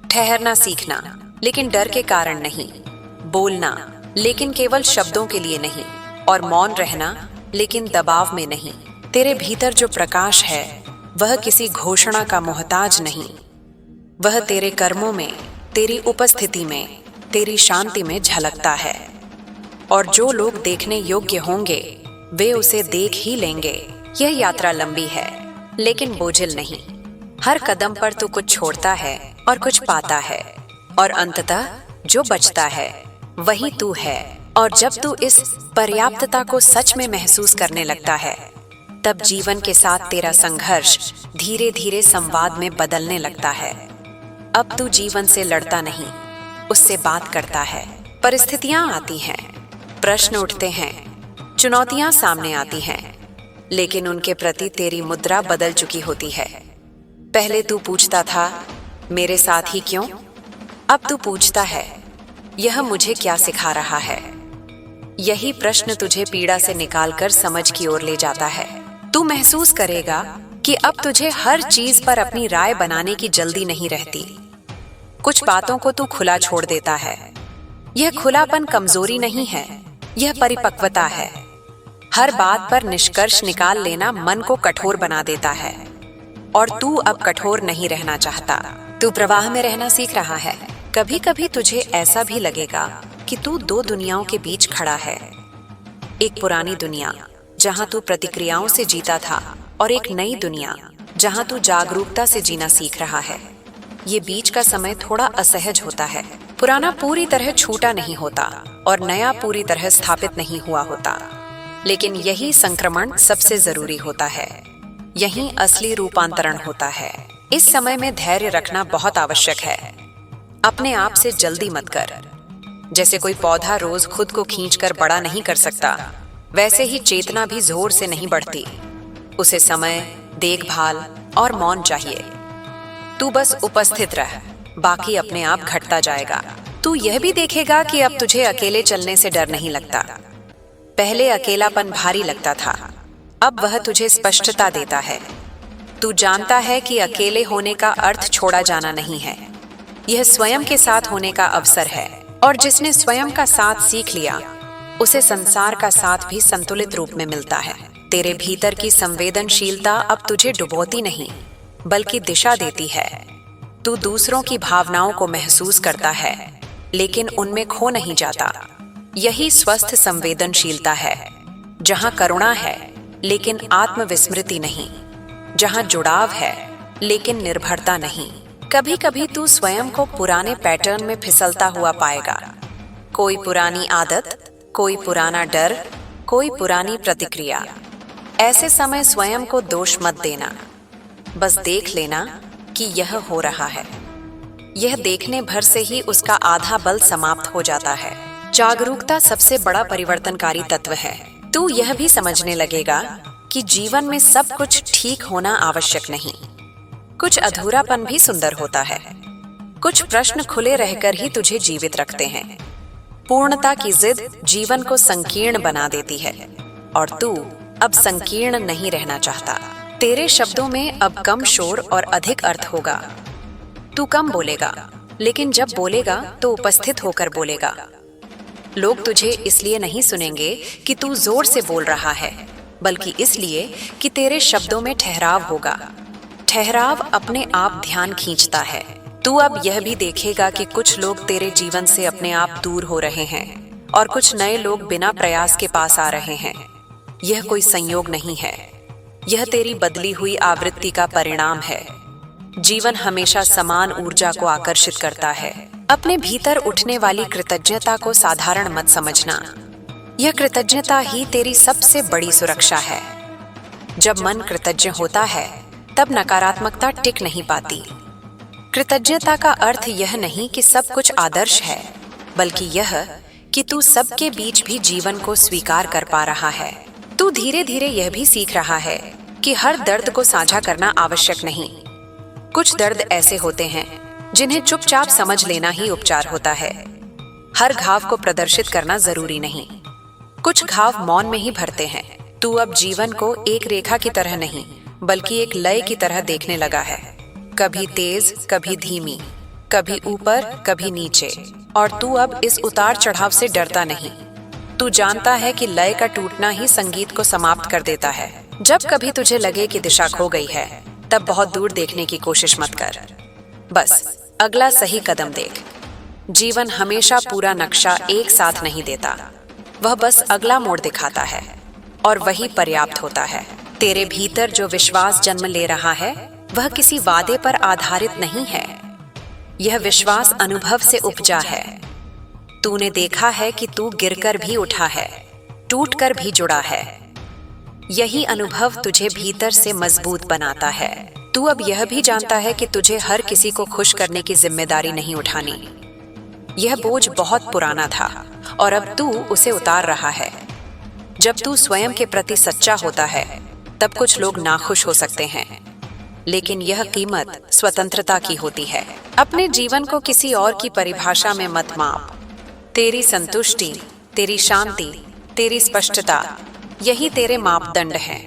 ठहरना सीखना, लेकिन डर के कारण नहीं। बोलना, लेकिन केवल शब्दों के लिए नहीं। और मौन रहना, लेकिन दबाव में नहीं। तेरे भीतर जो प्रकाश है वह किसी घोषणा का मोहताज नहीं। वह तेरे कर्मों में, तेरी उपस्थिति में, तेरी शांति में झलकता है। और जो लोग देखने योग्य होंगे वे उसे देख ही लेंगे। यह यात्रा लंबी है, लेकिन बोझिल नहीं। हर कदम पर तू कुछ छोड़ता है और कुछ पाता है, और अंततः जो बचता है वही तू है। और जब तू इस पर्याप्तता को सच में महसूस करने लगता है, तब जीवन के साथ तेरा संघर्ष धीरे धीरे संवाद में बदलने लगता है। अब तू जीवन से लड़ता नहीं, उससे बात करता है। परिस्थितियां आती हैं, प्रश्न उठते हैं, चुनौतियां सामने आती हैं, लेकिन उनके प्रति तेरी मुद्रा बदल चुकी होती है। पहले तू पूछता था, मेरे साथ ही क्यों? अब तू पूछता है, यह मुझे क्या सिखा रहा है? यही प्रश्न तुझे पीड़ा से निकालकर समझ की ओर ले जाता है। तू महसूस करेगा कि अब तुझे हर चीज पर अपनी राय बनाने की जल्दी नहीं रहती। कुछ बातों को तू खुला छोड़ देता है। यह खुलापन कमजोरी नहीं है, यह परिपक्वता है। हर बात पर निष्कर्ष निकाल लेना मन को कठोर बना देता है, और तू अब कठोर नहीं रहना चाहता। तू प्रवाह में रहना सीख रहा है। कभी कभी तुझे ऐसा भी लगेगा कि तू दो दुनियाओं के बीच खड़ा है। एक पुरानी दुनिया जहां तू प्रतिक्रियाओं से जीता था, और एक नई दुनिया जहां तू जागरूकता से जीना सीख रहा है। ये बीच का समय थोड़ा असहज होता है। पुराना पूरी तरह छूटा नहीं होता और नया पूरी तरह स्थापित नहीं हुआ होता, लेकिन यही संक्रमण सबसे जरूरी होता है। यही असली रूपांतरण होता है। इस समय में धैर्य रखना बहुत आवश्यक है। अपने आप से जल्दी मत कर। जैसे कोई पौधा रोज खुद को खींचकर बड़ा नहीं कर सकता, वैसे ही चेतना भी जोर से नहीं बढ़ती। उसे समय, देखभाल और मौन चाहिए। तू बस उपस्थित रह, बाकी अपने आप घटता जाएगा। तू यह भी देखेगा कि अब तुझे अकेले चलने से डर नहीं लगता। पहले अकेलापन भारी लगता था, अब वह तुझे स्पष्टता देता है। तू जानता है कि अकेले होने का अर्थ छोड़ा जाना नहीं है, यह स्वयं के साथ होने का अवसर है। और जिसने स्वयं का साथ सीख लिया, उसे संसार का साथ भी संतुलित रूप में मिलता है। तेरे भीतर की संवेदनशीलता अब तुझे डुबोती नहीं, बल्कि दिशा देती है। तू दूसरों की भावनाओं को महसूस करता है, लेकिन उनमें खो नहीं जाता। यही स्वस्थ संवेदनशीलता है, जहां करुणा है लेकिन आत्मविस्मृति नहीं, जहां जुड़ाव है लेकिन निर्भरता नहीं। कभी कभी तू स्वयं को पुराने पैटर्न में फिसलता हुआ पाएगा। कोई पुरानी आदत, कोई पुराना डर, कोई पुरानी प्रतिक्रिया। ऐसे समय स्वयं को दोष मत देना, बस देख लेना कि यह हो रहा है। यह देखने भर से ही उसका आधा बल समाप्त हो जाता है। जागरूकता सबसे बड़ा परिवर्तनकारी तत्व है। तू यह भी समझने लगेगा कि जीवन में सब कुछ ठीक होना आवश्यक नहीं। कुछ अधूरापन भी सुंदर होता है। कुछ प्रश्न खुले रहकर ही तुझे जीवित रखते हैं। पूर्णता की जिद जीवन को संकीर्ण बना देती है, और तू अब संकीर्ण नहीं रहना चाहता। तेरे शब्दों में अब कम शोर और अधिक अर्थ होगा। तू कम बोलेगा, लेकिन जब बोलेगा तो उपस्थित होकर बोलेगा। लोग तुझे इसलिए नहीं सुनेंगे कि तू जोर से बोल रहा है, बल्कि इसलिए कि तेरे शब्दों में ठहराव होगा। ठहराव अपने आप ध्यान खींचता है। तू अब यह भी देखेगा कि कुछ लोग तेरे जीवन से अपने आप दूर हो रहे हैं, और कुछ नए लोग बिना प्रयास के पास आ रहे हैं। यह कोई संयोग नहीं है, यह तेरी बदली हुई आवृत्ति का परिणाम है। जीवन हमेशा समान ऊर्जा को आकर्षित करता है। अपने भीतर उठने वाली कृतज्ञता को साधारण मत समझना। यह कृतज्ञता ही तेरी सबसे बड़ी सुरक्षा है। जब मन कृतज्ञ होता है तब नकारात्मकता टिक नहीं पाती। कृतज्ञता का अर्थ यह नहीं कि सब कुछ आदर्श है, बल्कि यह कि तू सबके बीच भी जीवन को स्वीकार कर पा रहा है। तू धीरे धीरे यह भी सीख रहा है कि हर दर्द को साझा करना आवश्यक नहीं। कुछ दर्द ऐसे होते हैं जिन्हें चुपचाप समझ लेना ही उपचार होता है। हर घाव को प्रदर्शित करना जरूरी नहीं। कुछ घाव मौन में ही भरते हैं। तू अब जीवन को एक रेखा की तरह नहीं, बल्कि एक लय की तरह देखने लगा है। कभी तेज, कभी धीमी, कभी ऊपर, कभी नीचे। और तू अब इस उतार चढ़ाव से डरता नहीं। तू जानता है कि लय का टूटना ही संगीत को समाप्त कर देता है। जब कभी तुझे लगे कि दिशा खो गई है, तब बहुत दूर देखने की कोशिश मत कर। बस अगला सही कदम देख। जीवन हमेशा पूरा नक्शा एक साथ नहीं देता, वह बस अगला मोड़ दिखाता है, और वही पर्याप्त होता है। तेरे भीतर जो विश्वास जन्म ले रहा है, वह किसी वादे पर आधारित नहीं है। यह विश्वास अनुभव से उपजा है। तूने देखा है कि तू गिरकर भी उठा है, टूटकर भी जुड़ा है। यही अनुभव तुझे भीतर से मजबूत बनाता है। तू अब यह भी जानता है कि तुझे हर किसी को खुश करने की जिम्मेदारी नहीं उठानी। यह बोझ बहुत पुराना था और अब तू उसे उतार रहा है। जब तू स्वयं के प्रति सच्चा होता है, तब कुछ लोग नाखुश हो सकते हैं, लेकिन यह कीमत स्वतंत्रता की होती है। अपने जीवन को किसी और की परिभाषा में मत माप। तेरी संतुष्टि, तेरी शांति, तेरी स्पष्टता, यही तेरे मापदंड हैं।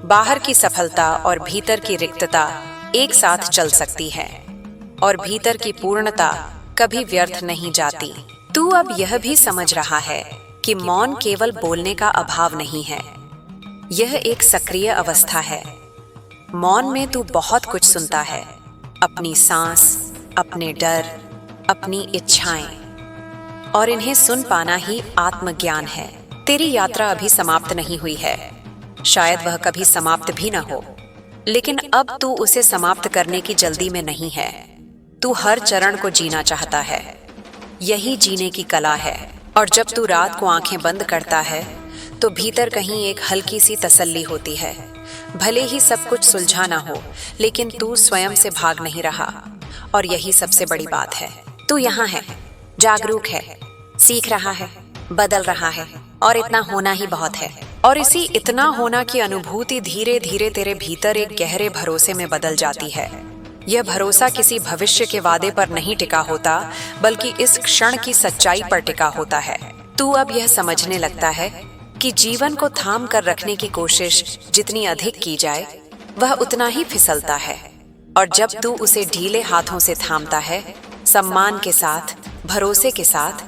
बाहर की सफलता और भीतर की रिक्तता एक साथ चल सकती है, और भीतर की पूर्णता कभी व्यर्थ नहीं जाती। तू अब यह भी समझ रहा है कि मौन केवल बोलने का अभाव नहीं है, यह एक सक्रिय अवस्था है। मौन में तू बहुत कुछ सुनता है, अपनी सांस, अपने डर, अपनी इच्छाएं, और इन्हें सुन पाना ही आत्मज्ञान है। तेरी यात्रा अभी समाप्त नहीं हुई है, शायद वह कभी समाप्त भी न हो, लेकिन अब तू उसे समाप्त करने की जल्दी में नहीं है। तू हर चरण को जीना चाहता है, यही जीने की कला है। और जब तू रात को आंखें बंद करता है, तो भीतर कहीं एक हल्की सी तसल्ली होती है। भले ही सब कुछ सुलझा ना हो, लेकिन तू स्वयं से भाग नहीं रहा, और यही सबसे बड़ी बात है। तू यहाँ है, जागरूक है, सीख रहा है, बदल रहा है, और इतना होना ही बहुत है। और इसी इतना होना की अनुभूति धीरे धीरे तेरे भीतर एक गहरे भरोसे में बदल जाती है। यह भरोसा किसी भविष्य के वादे पर नहीं टिका होता, बल्कि इस क्षण की सच्चाई पर टिका होता है। तू अब यह समझने लगता है कि जीवन को थाम कर रखने की कोशिश जितनी अधिक की जाए, वह उतना ही फिसलता है। और जब तू उसे ढीले हाथों से थामता है, सम्मान के साथ, भरोसे के साथ,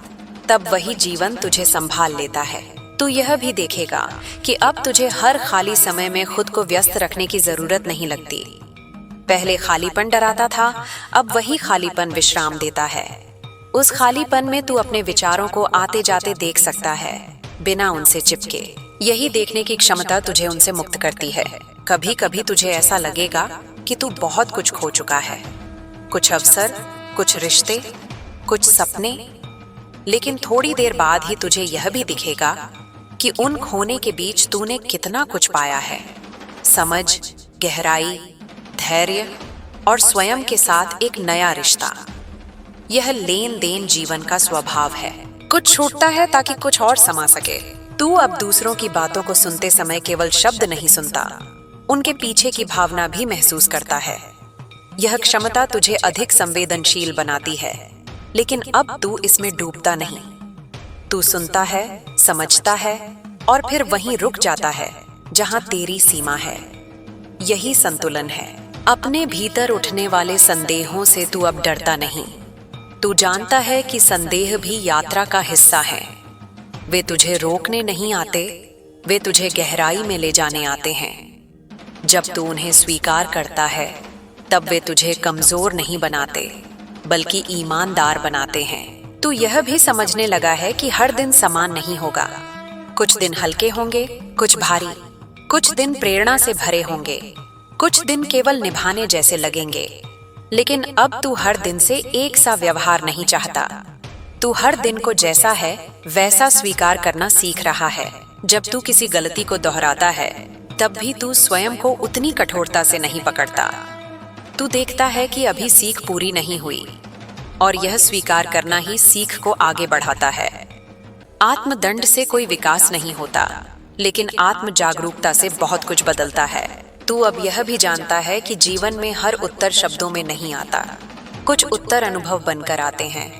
तब वही जीवन तुझे संभाल लेता है। तू यह भी देखेगा कि अब तुझे हर खाली समय में खुद को व्यस्त रखने की जरूरत नहीं लगती। पहले खालीपन डराता था, अब वही खालीपन विश्राम देता है। उस खालीपन में तू अपने विचारों को आते जाते देख सकता है, बिना उनसे चिपके। यही देखने की क्षमता तुझे उनसे मुक्त करती है। कभी कभी तुझे ऐसा लगेगा कि तू बहुत कुछ खो चुका है, कुछ अवसर, कुछ रिश्ते, कुछ सपने, लेकिन थोड़ी देर बाद ही तुझे यह भी दिखेगा कि उन खोने के बीच तूने कितना कुछ पाया है। समझ, गहराई, धैर्य, और स्वयं के साथ एक नया रिश्ता। यह लेन देन जीवन का स्वभाव है। कुछ छूटता है ताकि कुछ और समा सके। तू अब दूसरों की बातों को सुनते समय केवल शब्द नहीं सुनता, उनके पीछे की भावना भी महसूस करता है। यह क्षमता तुझे अधिक संवेदनशील बनाती है, लेकिन अब तू इसमें डूबता नहीं। तू सुनता है, समझता है, और फिर वहीं रुक जाता है जहां तेरी सीमा है। यही संतुलन है। अपने भीतर उठने वाले संदेहों से तू अब डरता नहीं। तू जानता है कि संदेह भी यात्रा का हिस्सा है। वे तुझे रोकने नहीं आते, वे तुझे गहराई में ले जाने आते हैं। जब तू उन्हें स्वीकार करता है, तब वे तुझे कमजोर नहीं बनाते, बल्कि ईमानदार बनाते हैं। तू यह भी समझने लगा है कि हर दिन समान नहीं होगा। कुछ दिन हल्के होंगे, कुछ भारी, कुछ दिन प्रेरणा से भरे होंगे, कुछ दिन केवल निभाने जैसे लगेंगे। लेकिन अब तू हर दिन से एक सा व्यवहार नहीं चाहता। तू हर दिन को जैसा है वैसा स्वीकार करना सीख रहा है। जब तू किसी गलती को दोहराता है, तब भी तू स्वयं को उतनी कठोरता से नहीं पकड़ता। तू देखता है कि अभी सीख पूरी नहीं हुई, और यह स्वीकार करना ही सीख को आगे बढ़ाता है। आत्मदंड से कोई विकास नहीं होता, लेकिन आत्म जागरूकता से बहुत कुछ बदलता है। तू अब यह भी जानता है कि जीवन में हर उत्तर शब्दों में नहीं आता। कुछ उत्तर अनुभव बनकर आते हैं,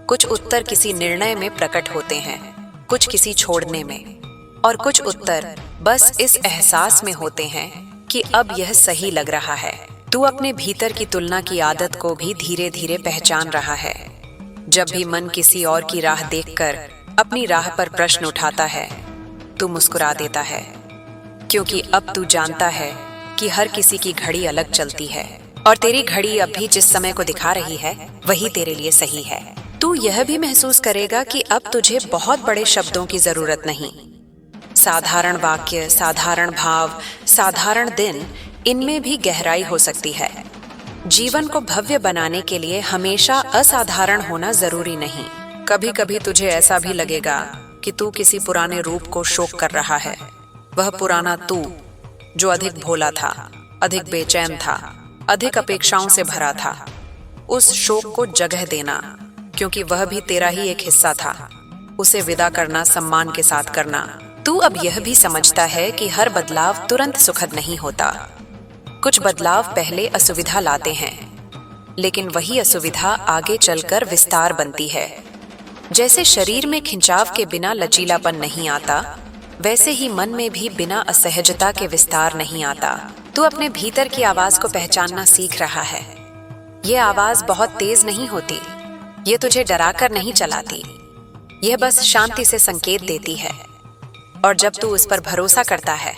कुछ उत्तर किसी निर्णय में प्रकट होते हैं, कुछ किसी छोड़ने में, और कुछ उत्तर बस इस एहसास में होते हैं कि अब यह सही लग रहा है। तू अपने भीतर की तुलना की आदत को भी धीरे धीरे पहचान रहा है। जब भी मन किसी और की राह देखकर अपनी राह पर प्रश्न उठाता है, तू मुस्कुरा देता है, क्योंकि अब तू जानता है कि हर किसी की घड़ी अलग चलती है, और तेरी घड़ी अब भी जिस समय को दिखा रही है वही तेरे लिए सही है। तू यह भी महसूस करेगा कि अब तुझे बहुत बड़े शब्दों की जरूरत नहीं। साधारण वाक्य, साधारण भाव, साधारण दिन, इनमें भी गहराई हो सकती है। जीवन को भव्य बनाने के लिए हमेशा असाधारण होना जरूरी नहीं। कभी कभी तुझे ऐसा भी लगेगा कि तू किसी पुराने रूप को शोक कर रहा है। वह पुराना तू जो अधिक भोला था, अधिक बेचैन था, अधिक अपेक्षाओं से भरा था, उस शोक को जगह देना, क्योंकि वह भी तेरा ही एक हिस्सा था। उसे विदा करना, सम्मान के साथ करना। तू अब यह भी समझता है कि हर बदलाव तुरंत सुखद नहीं होता। कुछ बदलाव पहले असुविधा लाते हैं, लेकिन वही असुविधा आगे चलकर विस्तार बनती है। जैसे शरीर में खिंचाव के बिना लचीलापन नहीं आता, वैसे ही मन में भी बिना असहजता के विस्तार नहीं आता। तू अपने भीतर की आवाज को पहचानना सीख रहा है। ये आवाज बहुत तेज नहीं होती, ये तुझे डराकर नहीं चलाती, यह बस शांति से संकेत देती है। और जब तू उस पर भरोसा करता है,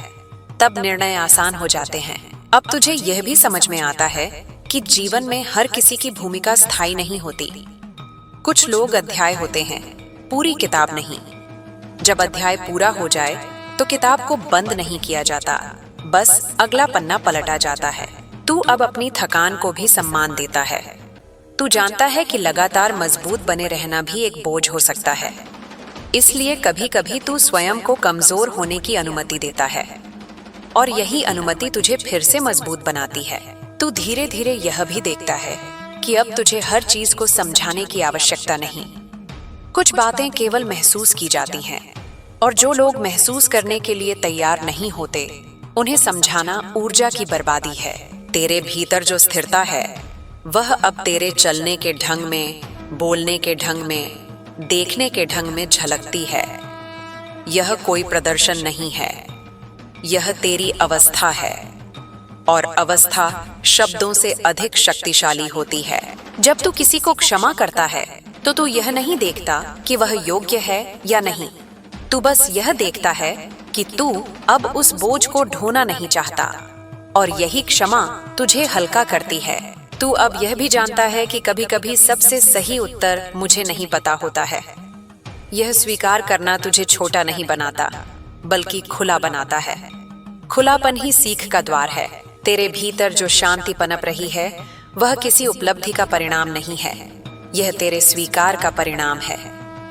तब निर्णय आसान हो जाते हैं। अब तुझे यह भी समझ में आता है कि जीवन में हर किसी की भूमिका स्थायी नहीं होती। कुछ लोग अध्याय होते हैं, पूरी किताब नहीं। जब अध्याय पूरा हो जाए तो किताब को बंद नहीं किया जाता, बस अगला पन्ना पलटा जाता है। तू अब अपनी थकान को भी सम्मान देता है। तू जानता है कि लगातार मजबूत बने रहना भी एक बोझ हो सकता है। इसलिए कभी कभी तू स्वयं को कमजोर होने की अनुमति देता है, और यही अनुमति तुझे फिर से मजबूत बनाती है। तू धीरे धीरे यह भी देखता है कि अब तुझे हर चीज को समझाने की आवश्यकता नहीं। कुछ बातें केवल महसूस की जाती हैं, और जो लोग महसूस करने के लिए तैयार नहीं होते, उन्हें समझाना ऊर्जा की बर्बादी है। तेरे भीतर जो स्थिरता है, वह अब तेरे चलने के ढंग में, बोलने के ढंग में, देखने के ढंग में झलकती है। यह कोई प्रदर्शन नहीं है, यह तेरी अवस्था है, और अवस्था शब्दों से अधिक शक्तिशाली होती है। जब तू किसी को क्षमा करता है, तो तू यह नहीं देखता कि वह योग्य है या नहीं। तू बस यह देखता है कि तू अब उस बोझ को ढोना नहीं चाहता, और यही क्षमा तुझे हल्का करती है। तू अब यह भी जानता है कि कभी कभी सबसे सही उत्तर मुझे नहीं पता होता है। यह स्वीकार करना तुझे छोटा नहीं बनाता, बल्कि खुला बनाता है। खुलापन ही सीख का द्वार है। तेरे भीतर जो शांति पनप रही है, वह किसी उपलब्धि का परिणाम नहीं है, यह तेरे स्वीकार का परिणाम है।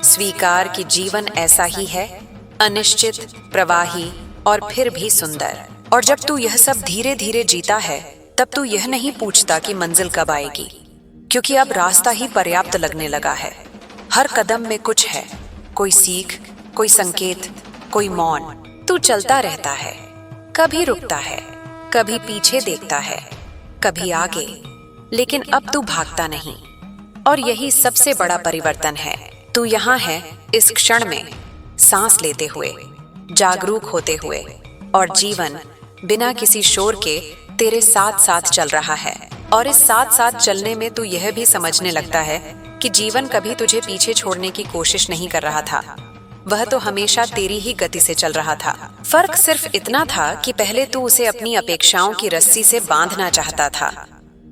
स्वीकार कि जीवन ऐसा ही है, अनिश्चित, प्रवाही और फिर भी सुंदर। और जब तू यह सब धीरे धीरे जीता है, तब तू यह नहीं पूछता कि मंजिल कब आएगी, क्योंकि अब रास्ता ही पर्याप्त लगने लगा है। हर कदम में कुछ है, कोई सीख, कोई संकेत, कोई मौन। तू चलता रहता है, कभी रुकता है, कभी पीछे देखता है, कभी आगे, लेकिन अब तू भागता नहीं। और यही सबसे बड़ा परिवर्तन है। तू यहाँ है इस क्षण में, सांस लेते हुए, जागरूक होते हुए, और जीवन बिना किसी शोर के तेरे साथ साथ चल रहा है। और इस साथ साथ चलने में तू यह भी समझने लगता है कि जीवन कभी तुझे पीछे छोड़ने की कोशिश नहीं कर रहा था, वह तो हमेशा तेरी ही गति से चल रहा था। फर्क सिर्फ इतना था कि पहले तू उसे अपनी अपेक्षाओं की रस्सी से बांधना चाहता था,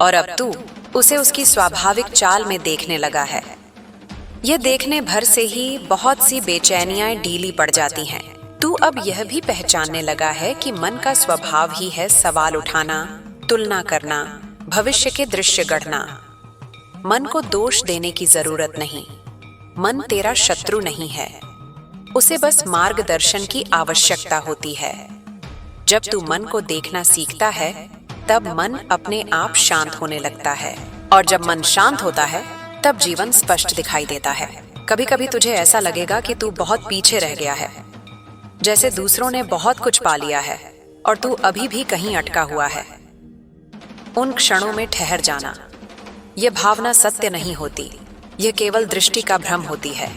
और अब तू उसे उसकी स्वाभाविक चाल में देखने लगा है। यह देखने भर से ही बहुत सी बेचैनियां ढीली पड़ जाती हैं। तू अब यह भी पहचानने लगा है कि मन का स्वभाव ही है सवाल उठाना, तुलना करना, भविष्य के दृश्य गढ़ना। मन को दोष देने की जरूरत नहीं। मन तेरा शत्रु नहीं है, उसे बस मार्गदर्शन की आवश्यकता होती है। जब तू मन को देखना सीखता है तब मन अपने आप शांत होने लगता है, और जब मन शांत होता है तब जीवन स्पष्ट दिखाई देता है। कभी कभी तुझे ऐसा लगेगा कि तू बहुत पीछे रह गया है, जैसे दूसरों ने बहुत कुछ पा लिया है और तू अभी भी कहीं अटका हुआ है। उन क्षणों में ठहर जाना। यह भावना सत्य नहीं होती, यह केवल दृष्टि का भ्रम होती है।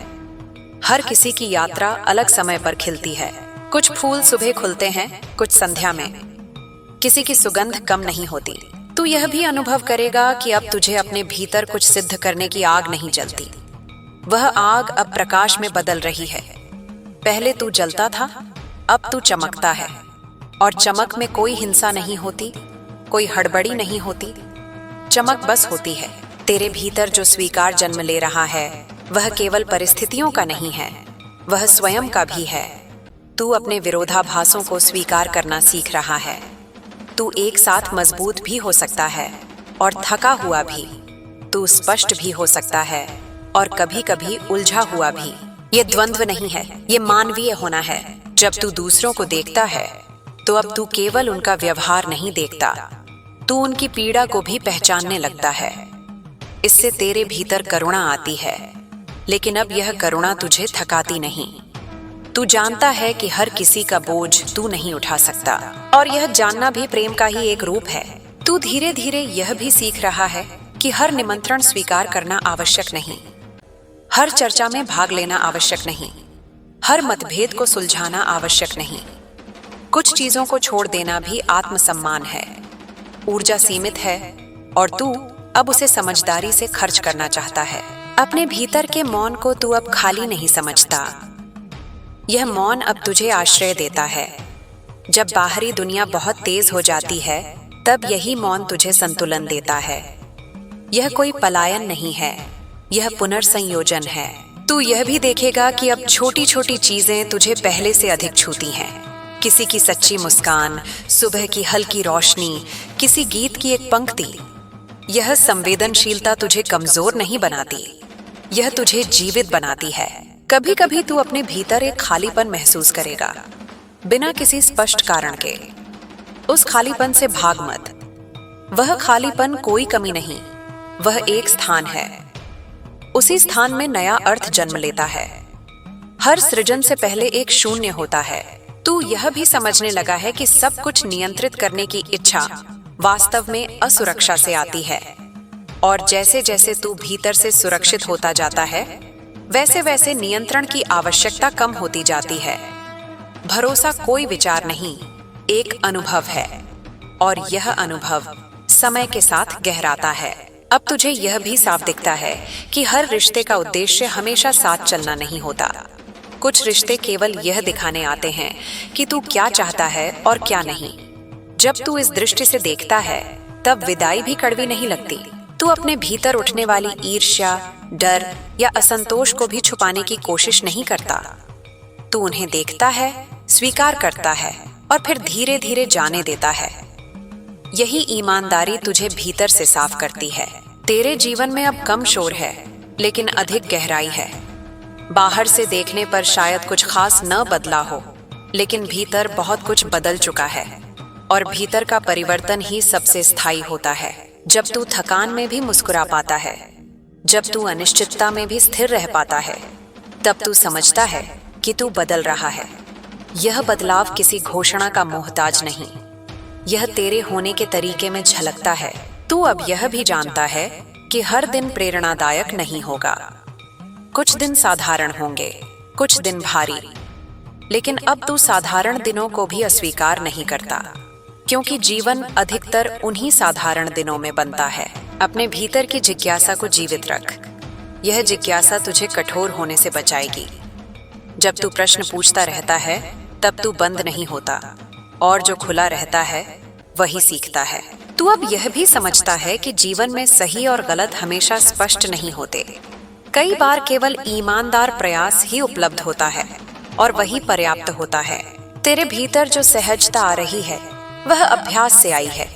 हर किसी की यात्रा अलग समय पर खिलती है। कुछ फूल सुबह खुलते हैं, कुछ संध्या में। किसी की सुगंध कम नहीं होती। तू यह भी अनुभव करेगा कि अब तुझे अपने भीतर कुछ सिद्ध करने की आग नहीं जलती। वह आग अब प्रकाश में बदल रही है। पहले तू जलता था, अब तू चमकता है, और चमक में कोई हिंसा नहीं होती, कोई हड़बड़ी नहीं होती। चमक बस होती है। तेरे भीतर जो स्वीकार जन्म ले रहा है वह केवल परिस्थितियों का नहीं है, वह स्वयं का भी है। तू अपने विरोधाभासों को स्वीकार करना सीख रहा है। तू एक साथ मजबूत भी हो सकता है और थका हुआ भी। तू स्पष्ट भी हो सकता है और कभी कभी उलझा हुआ भी। ये द्वंद्व नहीं है, ये मानवीय होना है। जब तू दूसरों को देखता है तो अब तू केवल उनका व्यवहार नहीं देखता, तू उनकी पीड़ा को भी पहचानने लगता है। इससे तेरे भीतर करुणा आती है, लेकिन अब यह करुणा तुझे थकाती नहीं। तू जानता है कि हर किसी का बोझ तू नहीं उठा सकता, और यह जानना भी प्रेम का ही एक रूप है। तू धीरे धीरे यह भी सीख रहा है कि हर निमंत्रण स्वीकार करना आवश्यक नहीं, हर चर्चा में भाग लेना आवश्यक नहीं, हर मतभेद को सुलझाना आवश्यक नहीं। कुछ चीजों को छोड़ देना भी आत्मसम्मान है। ऊर्जा सीमित है और तू अब उसे समझदारी से खर्च करना चाहता है। अपने भीतर के मौन को तू अब खाली नहीं समझता। यह मौन अब तुझे आश्रय देता है। जब बाहरी दुनिया बहुत तेज हो जाती है तब यही मौन तुझे संतुलन देता है। यह कोई पलायन नहीं है, यह पुनर्संयोजन है। तू यह भी देखेगा कि अब छोटी छोटी चीजें तुझे पहले से अधिक छूती हैं। किसी की सच्ची मुस्कान, सुबह की हल्की रोशनी, किसी गीत की एक पंक्ति। यह संवेदनशीलता तुझे कमजोर नहीं बनाती, यह तुझे जीवित बनाती है। कभी कभी तू अपने भीतर एक खालीपन महसूस करेगा, बिना किसी स्पष्ट कारण के। उस खालीपन से भाग मत। वह खालीपन कोई कमी नहीं, वह एक स्थान है। उसी स्थान में नया अर्थ जन्म लेता है। हर सृजन से पहले एक शून्य होता है। तू यह भी समझने लगा है कि सब कुछ नियंत्रित करने की इच्छा वास्तव में असुरक्षा से आती है, और जैसे जैसे तू भीतर से सुरक्षित होता जाता है वैसे वैसे नियंत्रण की आवश्यकता कम होती जाती है। भरोसा कोई विचार नहीं, एक अनुभव है, और यह अनुभव समय के साथ गहराता है। अब तुझे यह भी साफ दिखता है कि हर रिश्ते का उद्देश्य हमेशा साथ चलना नहीं होता। कुछ रिश्ते केवल यह दिखाने आते हैं कि तू क्या चाहता है और क्या नहीं। जब तू इस दृष्टि से देखता है तब विदाई भी कड़वी नहीं लगती। तू अपने भीतर उठने वाली ईर्ष्या, डर या असंतोष को भी छुपाने की कोशिश नहीं करता। तू उन्हें देखता है, स्वीकार करता है और फिर धीरे धीरे जाने देता है। यही ईमानदारी तुझे भीतर से साफ करती है। तेरे जीवन में अब कम शोर है, लेकिन अधिक गहराई है। बाहर से देखने पर शायद कुछ खास न बदला हो, लेकिन भीतर बहुत कुछ बदल चुका है, और भीतर का परिवर्तन ही सबसे स्थायी होता है। जब तू थकान में भी मुस्कुरा पाता है, जब तू अनिश्चितता में भी स्थिर रह पाता है, तब तू समझता है कि तू बदल रहा है। यह बदलाव किसी घोषणा का मोहताज नहीं, यह तेरे होने के तरीके में झलकता है। तू अब यह भी जानता है कि हर दिन प्रेरणादायक नहीं होगा। कुछ दिन साधारण होंगे, कुछ दिन भारी, लेकिन अब तू साधारण दिनों को भी अस्वीकार नहीं करता, क्योंकि जीवन अधिकतर उन्हीं साधारण दिनों में बनता है। अपने भीतर की जिज्ञासा को जीवित रख। यह जिज्ञासा तुझे कठोर होने से बचाएगी। जब तू प्रश्न पूछता रहता है तब तू बंद नहीं होता, और जो खुला रहता है वही सीखता है। तू अब यह भी समझता है कि जीवन में सही और गलत हमेशा स्पष्ट नहीं होते। कई बार केवल ईमानदार प्रयास ही उपलब्ध होता है, और वही पर्याप्त होता है। तेरे भीतर जो सहजता आ रही है वह अभ्यास से आई है।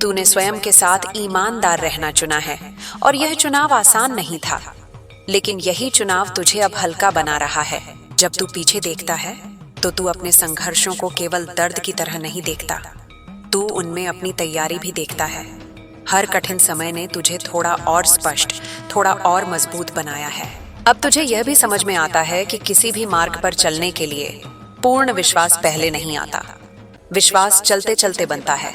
तूने स्वयं के साथ ईमानदार रहना चुना है, और यह चुनाव आसान नहीं था, लेकिन यही चुनाव तुझे अब हल्का बना रहा है। जब तू पीछे देखता है तो तू अपने संघर्षों को केवल दर्द की तरह नहीं देखता, तू उनमें अपनी तैयारी भी देखता है। हर कठिन समय ने तुझे थोड़ा और स्पष्ट, थोड़ा और मजबूत बनाया है। अब तुझे यह भी समझ में आता है कि किसी भी मार्ग पर चलने के लिए पूर्ण विश्वास पहले नहीं आता। विश्वास चलते चलते बनता है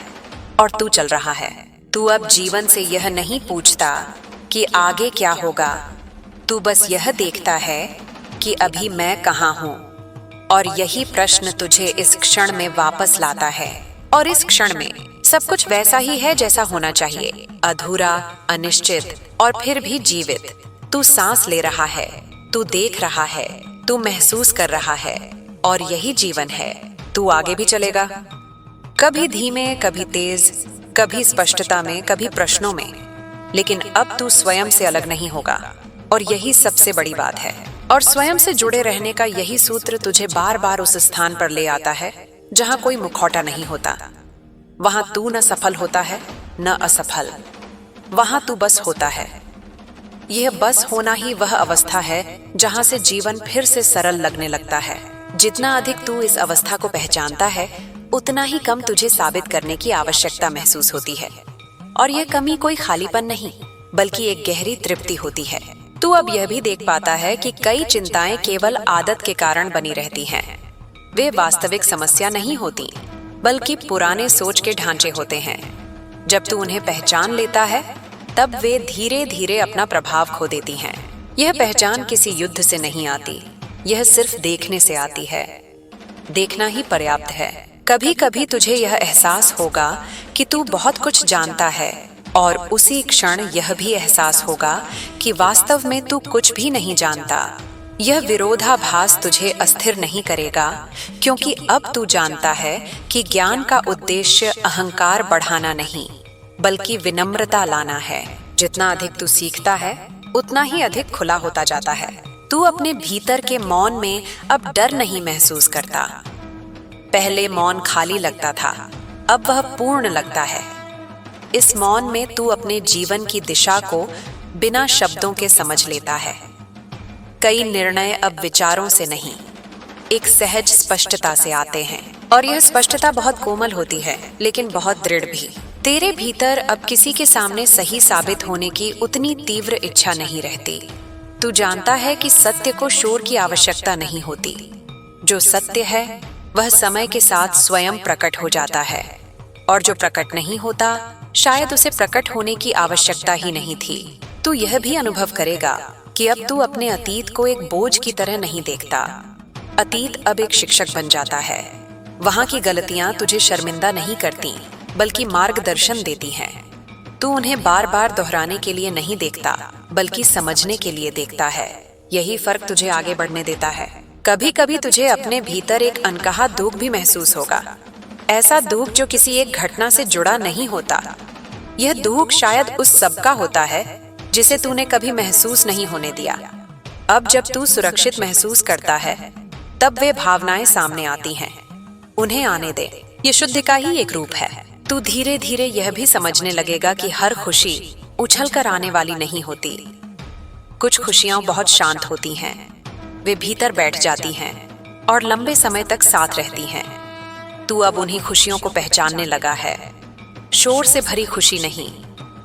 और तू चल रहा है। तू अब जीवन से यह नहीं पूछता कि आगे क्या होगा, तू बस यह देखता है कि अभी मैं कहाँ हूँ। और यही प्रश्न तुझे इस क्षण में वापस लाता है। और इस क्षण में सब कुछ वैसा ही है जैसा होना चाहिए, अधूरा, अनिश्चित और फिर भी जीवित। तू सांस ले रहा है, तू देख रहा है, तू महसूस कर रहा है, और यही जीवन है। तू आगे भी चलेगा, कभी धीमे, कभी तेज, कभी स्पष्टता में, कभी प्रश्नों में, लेकिन अब तू स्वयं से अलग नहीं होगा। और यही सबसे बड़ी बात है। और स्वयं से जुड़े रहने का यही सूत्र तुझे बार बार उस स्थान पर ले आता है जहां कोई मुखौटा नहीं होता। वहां तू न सफल होता है न असफल, वहां तू बस होता है। यह बस होना ही वह अवस्था है जहां से जीवन फिर से सरल लगने लगता है। जितना अधिक तू इस अवस्था को पहचानता है, उतना ही कम तुझे साबित करने की आवश्यकता महसूस होती है। और यह कमी कोई खालीपन नहीं, बल्कि एक गहरी तृप्ति होती है। तू अब यह भी देख पाता है कि कई चिंताएं केवल आदत के कारण बनी रहती हैं। वे वास्तविक समस्या नहीं होती, बल्कि पुराने सोच के ढांचे होते हैं। जब तू उन्हें पहचान लेता है, तब वे धीरे धीरे अपना प्रभाव खो देती हैं। यह पहचान किसी युद्ध से नहीं आती, यह सिर्फ देखने से आती है। देखना ही पर्याप्त है। कभी कभी तुझे यह एहसास होगा कि तू बहुत कुछ जानता है, और उसी क्षण यह भी एहसास होगा कि वास्तव में तू कुछ भी नहीं जानता। यह विरोधाभास तुझे अस्थिर नहीं करेगा, क्योंकि अब तू जानता है कि ज्ञान का उद्देश्य अहंकार बढ़ाना नहीं, बल्कि विनम्रता लाना है। जितना अधिक तू सीखता है, उतना ही अधिक खुला होता जाता है। तू अपने भीतर के मौन में अब डर नहीं महसूस करता। पहले मौन खाली लगता था, अब वह पूर्ण लगता है। इस मौन में तू अपने जीवन की दिशा को बिना शब्दों के समझ लेता है। कई निर्णय अब विचारों से नहीं, एक सहज स्पष्टता से आते हैं। और यह स्पष्टता बहुत कोमल होती है, लेकिन बहुत दृढ़ भी। तेरे भीतर अब किसी के सामने सही साबित होने की उतनी तीव्र इच्छा नहीं रहती। तू जानता है कि सत्य को शोर की आवश्यकता नहीं होती। जो सत्य है वह समय के साथ स्वयं प्रकट हो जाता है, और जो प्रकट नहीं होता, शायद उसे प्रकट होने की आवश्यकता ही नहीं थी। तू यह भी अनुभव करेगा कि अब तू अपने अतीत को एक बोझ की तरह नहीं देखता। अतीत अब एक शिक्षक बन जाता है। वहां की गलतियां तुझे शर्मिंदा नहीं करती, बल्कि मार्गदर्शन देती हैं। तू उन्हें बार बार दोहराने के लिए नहीं देखता, बल्कि समझने के लिए देखता है। यही फर्क तुझे आगे बढ़ने देता है। कभी कभी तुझे अपने भीतर एक अनकहा दुख भी महसूस होगा, ऐसा दुख जो किसी एक घटना से जुड़ा नहीं होता। यह दुख शायद उस सब का होता है जिसे तूने कभी महसूस नहीं होने दिया। अब जब तू सुरक्षित महसूस करता है, तब वे भावनाएं सामने आती हैं। उन्हें आने दे, ये शुद्ध का ही एक रूप है। तू धीरे धीरे यह भी समझने लगेगा कि हर खुशी उछल कर आने वाली नहीं होती। कुछ खुशियां बहुत शांत होती हैं, वे भीतर बैठ जाती हैं और लंबे समय तक साथ रहती हैं। तू अब उन्हीं खुशियों को पहचानने लगा है। शोर से भरी खुशी नहीं,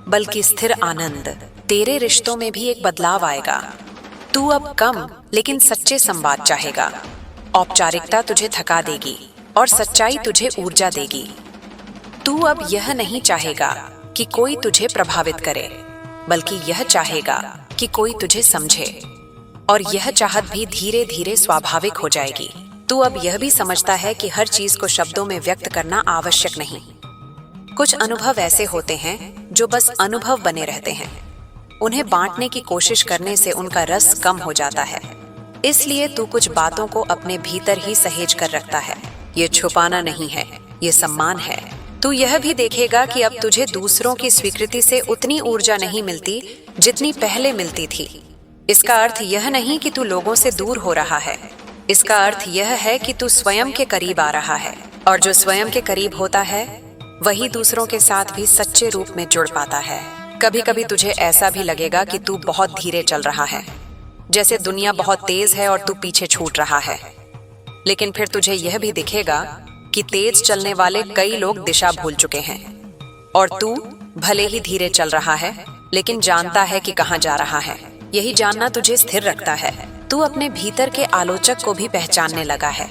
बल्कि स्थिर आनंद। तेरे रिश्तों में भी एक बदलाव आएगा। तू अब कम लेकिन सच्चे संवाद चाहेगा। औपचारिकता तुझे थका देगी और सच्चाई तुझे ऊर्जा देगी। तू अब यह नहीं चाहेगा कि कोई तुझे प्रभावित करे, बल्कि यह चाहेगा कि कोई तुझे समझे। और यह चाहत भी धीरे धीरे स्वाभाविक हो जाएगी। तू अब यह भी समझता है कि हर चीज को शब्दों में व्यक्त करना आवश्यक नहीं। कुछ अनुभव ऐसे होते हैं जो बस अनुभव बने रहते हैं। उन्हें बांटने की कोशिश करने से उनका रस कम हो जाता है। इसलिए तू कुछ बातों को अपने भीतर ही सहेज कर रखता है। ये छुपाना नहीं है, ये सम्मान है। तू यह भी देखेगा कि अब तुझे दूसरों की स्वीकृति से उतनी ऊर्जा नहीं मिलती जितनी पहले मिलती थी। इसका अर्थ यह नहीं कि तू लोगों से दूर हो रहा है। इसका अर्थ यह है कि तू स्वयं के करीब आ रहा है, और जो स्वयं के करीब होता है वही दूसरों के साथ भी सच्चे रूप में जुड़ पाता है। कभी कभी तुझे ऐसा भी लगेगा कि तू बहुत धीरे चल रहा है, जैसे दुनिया बहुत तेज है और तू पीछे छूट रहा है। लेकिन फिर तुझे यह भी दिखेगा कि तेज चलने वाले कई लोग दिशा भूल चुके हैं, और तू भले ही धीरे चल रहा है लेकिन जानता है कि कहाँ जा रहा है। यही जानना तुझे स्थिर रखता है। तू अपने भीतर के आलोचक को भी पहचानने लगा है।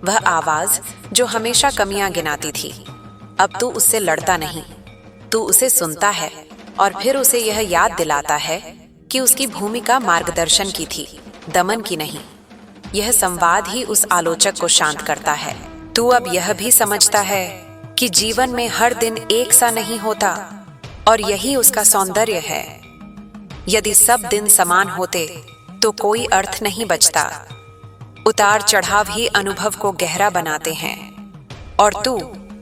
वह आवाज जो हमेशा कमियां गिनाती थी, अब तू उससे लड़ता नहीं, तू उसे सुनता है और फिर उसे यह याद दिलाता है कि उसकी भूमिका मार्गदर्शन की थी, दमन की नहीं। यह संवाद ही उस आलोचक को शांत करता है। तू अब यह भी समझता है कि जीवन में हर दिन एक सा नहीं होता, और यही उसका सौंदर्य है। यदि सब दिन समान होते तो कोई अर्थ नहीं बचता। उतार चढ़ाव ही अनुभव को गहरा बनाते हैं, और तू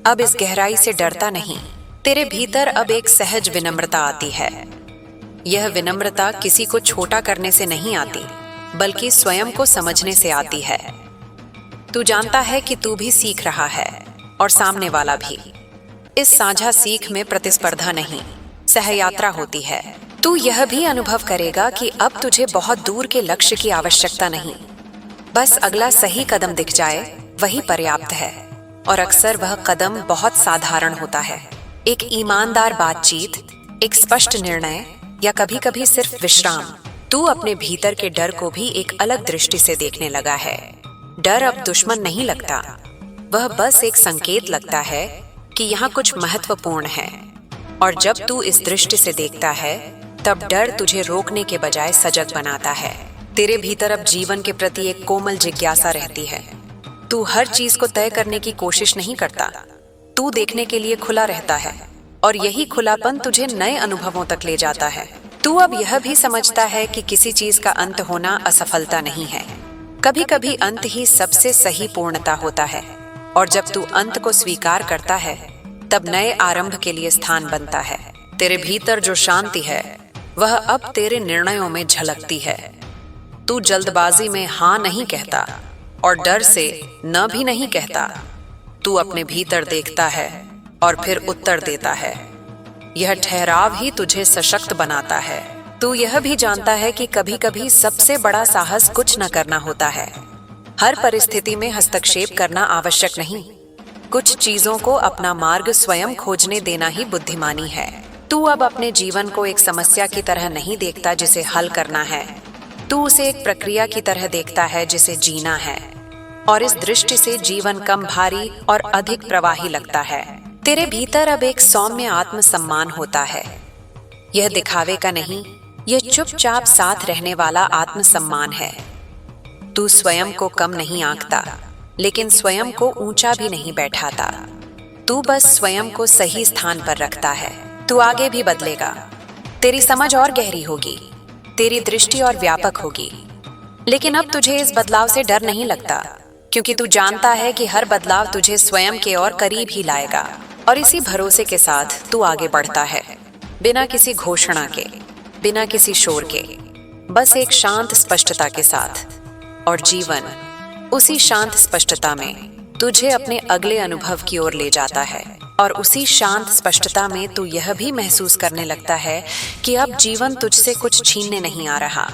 अब इस गहराई से डरता नहीं। तेरे भीतर अब एक सहज विनम्रता आती है। यह विनम्रता किसी को छोटा करने से नहीं आती, बल्कि स्वयं को समझने से आती है। तू जानता है कि तू भी सीख रहा है और सामने वाला भी। इस साझा सीख में प्रतिस्पर्धा नहीं, सहयात्रा होती है। तू यह भी अनुभव करेगा कि अब तुझे बहुत दूर के लक्ष्य की आवश्यकता नहीं, बस अगला सही कदम दिख जाए वही पर्याप्त है। और अक्सर वह कदम बहुत साधारण होता है। एक ईमानदार बातचीत, एक स्पष्ट निर्णय, या कभी कभी सिर्फ विश्राम। तू अपने भीतर के डर को भी एक अलग दृष्टि से देखने लगा है। डर अब दुश्मन नहीं लगता, वह बस एक संकेत लगता है कि यहाँ कुछ महत्वपूर्ण है। और जब तू इस दृष्टि से देखता है, तब डर तुझे रोकने के बजाय सजग बनाता है। तेरे भीतर अब जीवन के प्रति एक कोमल जिज्ञासा रहती है। तू हर चीज को तय करने की कोशिश नहीं करता, तू देखने के लिए खुला रहता है, और यही खुलापन तुझे नए अनुभवों तक ले जाता है। तू अब यह भी समझता है कि किसी चीज का अंत होना असफलता नहीं है। कभी कभी अंत ही सबसे सही पूर्णता होता है, और जब तू अंत को स्वीकार करता है, तब नए आरंभ के लिए स्थान बनता है। तेरे भीतर जो शांति है, वह अब तेरे निर्णयों में झलकती है। तू जल्दबाजी में हाँ नहीं कहता, और डर से न भी नहीं कहता। तू अपने भीतर देखता है और फिर उत्तर देता है। यह ठहराव ही तुझे सशक्त बनाता है। तू यह भी जानता है कि कभी कभी सबसे बड़ा साहस कुछ न करना होता है। हर परिस्थिति में हस्तक्षेप करना आवश्यक नहीं। कुछ चीजों को अपना मार्ग स्वयं खोजने देना ही बुद्धिमानी है। तू अब अपने जीवन को एक समस्या की तरह नहीं देखता जिसे हल करना है, तू उसे एक प्रक्रिया की तरह देखता है जिसे जीना है। और इस दृष्टि से जीवन कम भारी और अधिक प्रवाही लगता है। तेरे भीतर अब एक सौम्य आत्मसम्मान होता है। यह दिखावे का नहीं, यह चुपचाप साथ रहने वाला आत्मसम्मान है। तू स्वयं को कम नहीं आंकता, लेकिन स्वयं को ऊंचा भी नहीं बैठाता। तू बस स्वयं को सही स्थान पर रखता है। तू आगे भी बदलेगा, तेरी समझ और गहरी होगी, तेरी दृष्टि और व्यापक होगी। लेकिन अब तुझे इस बदलाव से डर नहीं लगता, क्योंकि तू जानता है कि हर बदलाव तुझे स्वयं के और करीब ही लाएगा। और इसी भरोसे के साथ तू आगे बढ़ता है, बिना किसी घोषणा के, बिना किसी शोर के, बस एक शांत स्पष्टता के साथ। और जीवन उसी शांत स्पष्टता में तुझे अपने अगले अनुभव की ओर ले जाता है। और उसी शांत स्पष्टता में तू यह भी महसूस करने लगता है कि अब जीवन तुझसे कुछ छीनने नहीं आ रहा,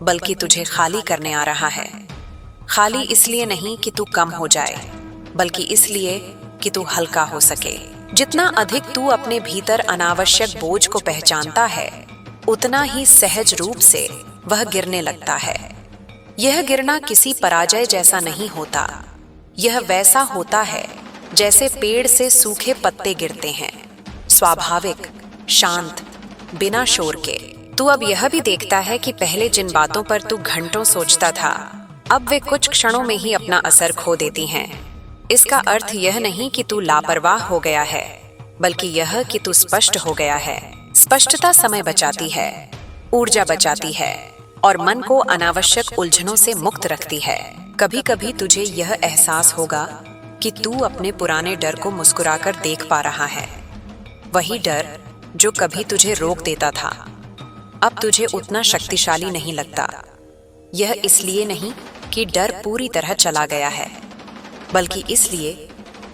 बल्कि तुझे खाली करने आ रहा है। खाली इसलिए नहीं कि तू कम हो जाए, बल्कि इसलिए कि तू हल्का हो सके। जितना अधिक तू अपने भीतर अनावश्यक बोझ को पहचानता है, उतना ही सहज रूप से वह गिरने लगता है। यह गिरना किसी पराजय जैसा नहीं होता, यह वैसा होता है जैसे पेड़ से सूखे पत्ते गिरते हैं, स्वाभाविक, शांत, बिना शोर के। तू अब यह भी देखता है कि पहले जिन बातों पर तू घंटों सोचता था, अब वे कुछ क्षणों में ही अपना असर खो देती हैं। इसका अर्थ यह नहीं कि तू लापरवाह हो गया है, बल्कि यह कि तू स्पष्ट हो गया है। स्पष्टता समय बचाती है, ऊर्जा बचाती है, और मन को अनावश्यक उलझनों से मुक्त रखती है। कभी कभी तुझे यह एहसास होगा कि तू अपने पुराने डर को मुस्कुराकर देख पा रहा है। वही डर जो कभी तुझे रोक देता था, अब तुझे उतना शक्तिशाली नहीं लगता। यह इसलिए नहीं कि डर पूरी तरह चला गया है, बल्कि इसलिए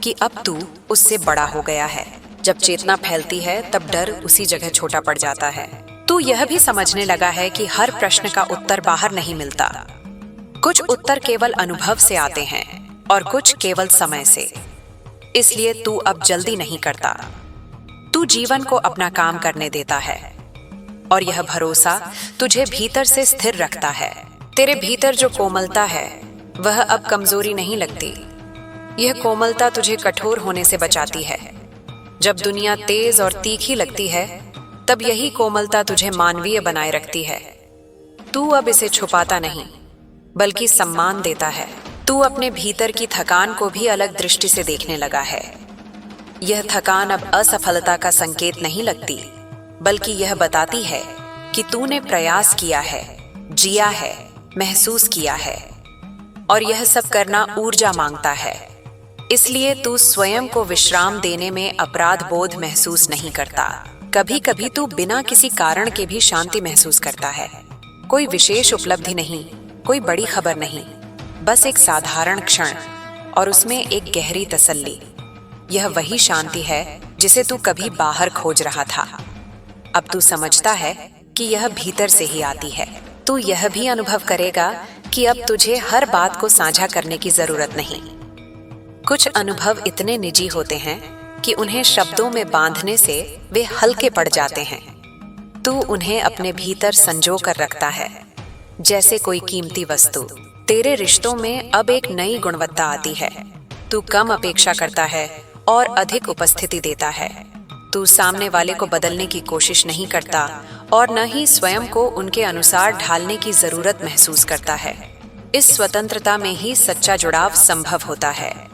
कि अब तू उससे बड़ा हो गया है। जब चेतना फैलती है, तब डर उसी जगह छोटा पड़ जाता है। तू यह भी समझने लगा है कि हर प्रश्न का उत्तर बाहर नहीं मिलता, कुछ उत्तर केवल अनुभव से आते हैं और कुछ केवल समय से। इसलिए तू अब जल्दी नहीं करता। तू जीवन को अपना काम करने देता है और यह भरोसा तुझे भीतर से स्थिर रखता है। तेरे भीतर जो कोमलता है वह अब कमजोरी नहीं लगती। यह कोमलता तुझे कठोर होने से बचाती है। जब दुनिया तेज और तीखी लगती है तब यही कोमलता तुझे मानवीय बनाए रखती है। तू अब इसे छुपाता नहीं बल्कि सम्मान देता है। तू अपने भीतर की थकान को भी अलग दृष्टि से देखने लगा है। यह थकान अब असफलता का संकेत नहीं लगती बल्कि यह बताती है कि तूने प्रयास किया है, जिया है, महसूस किया है और यह सब करना ऊर्जा मांगता है। इसलिए तू स्वयं को विश्राम देने में अपराध बोध महसूस नहीं करता। कभी कभी तू बिना किसी कारण के भी शांति महसूस करता है। कोई विशेष उपलब्धि नहीं, कोई बड़ी खबर नहीं, बस एक साधारण क्षण और उसमें एक गहरी तसल्ली। यह वही शांति है जिसे तू कभी बाहर खोज रहा था। अब तू समझता है कि यह भीतर से ही आती है। तू यह भी अनुभव करेगा कि अब तुझे हर बात को साझा करने की जरूरत नहीं। कुछ अनुभव इतने निजी होते हैं कि उन्हें शब्दों में बांधने से वे हल्के पड़ जाते हैं। तू उन्हें अपने भीतर संजो कर रखता है जैसे कोई कीमती वस्तु। तेरे रिश्तों में अब एक नई गुणवत्ता आती है। तू कम अपेक्षा करता है और अधिक उपस्थिति देता है। तू सामने वाले को बदलने की कोशिश नहीं करता और न ही स्वयं को उनके अनुसार ढालने की जरूरत महसूस करता है। इस स्वतंत्रता में ही सच्चा जुड़ाव संभव होता है।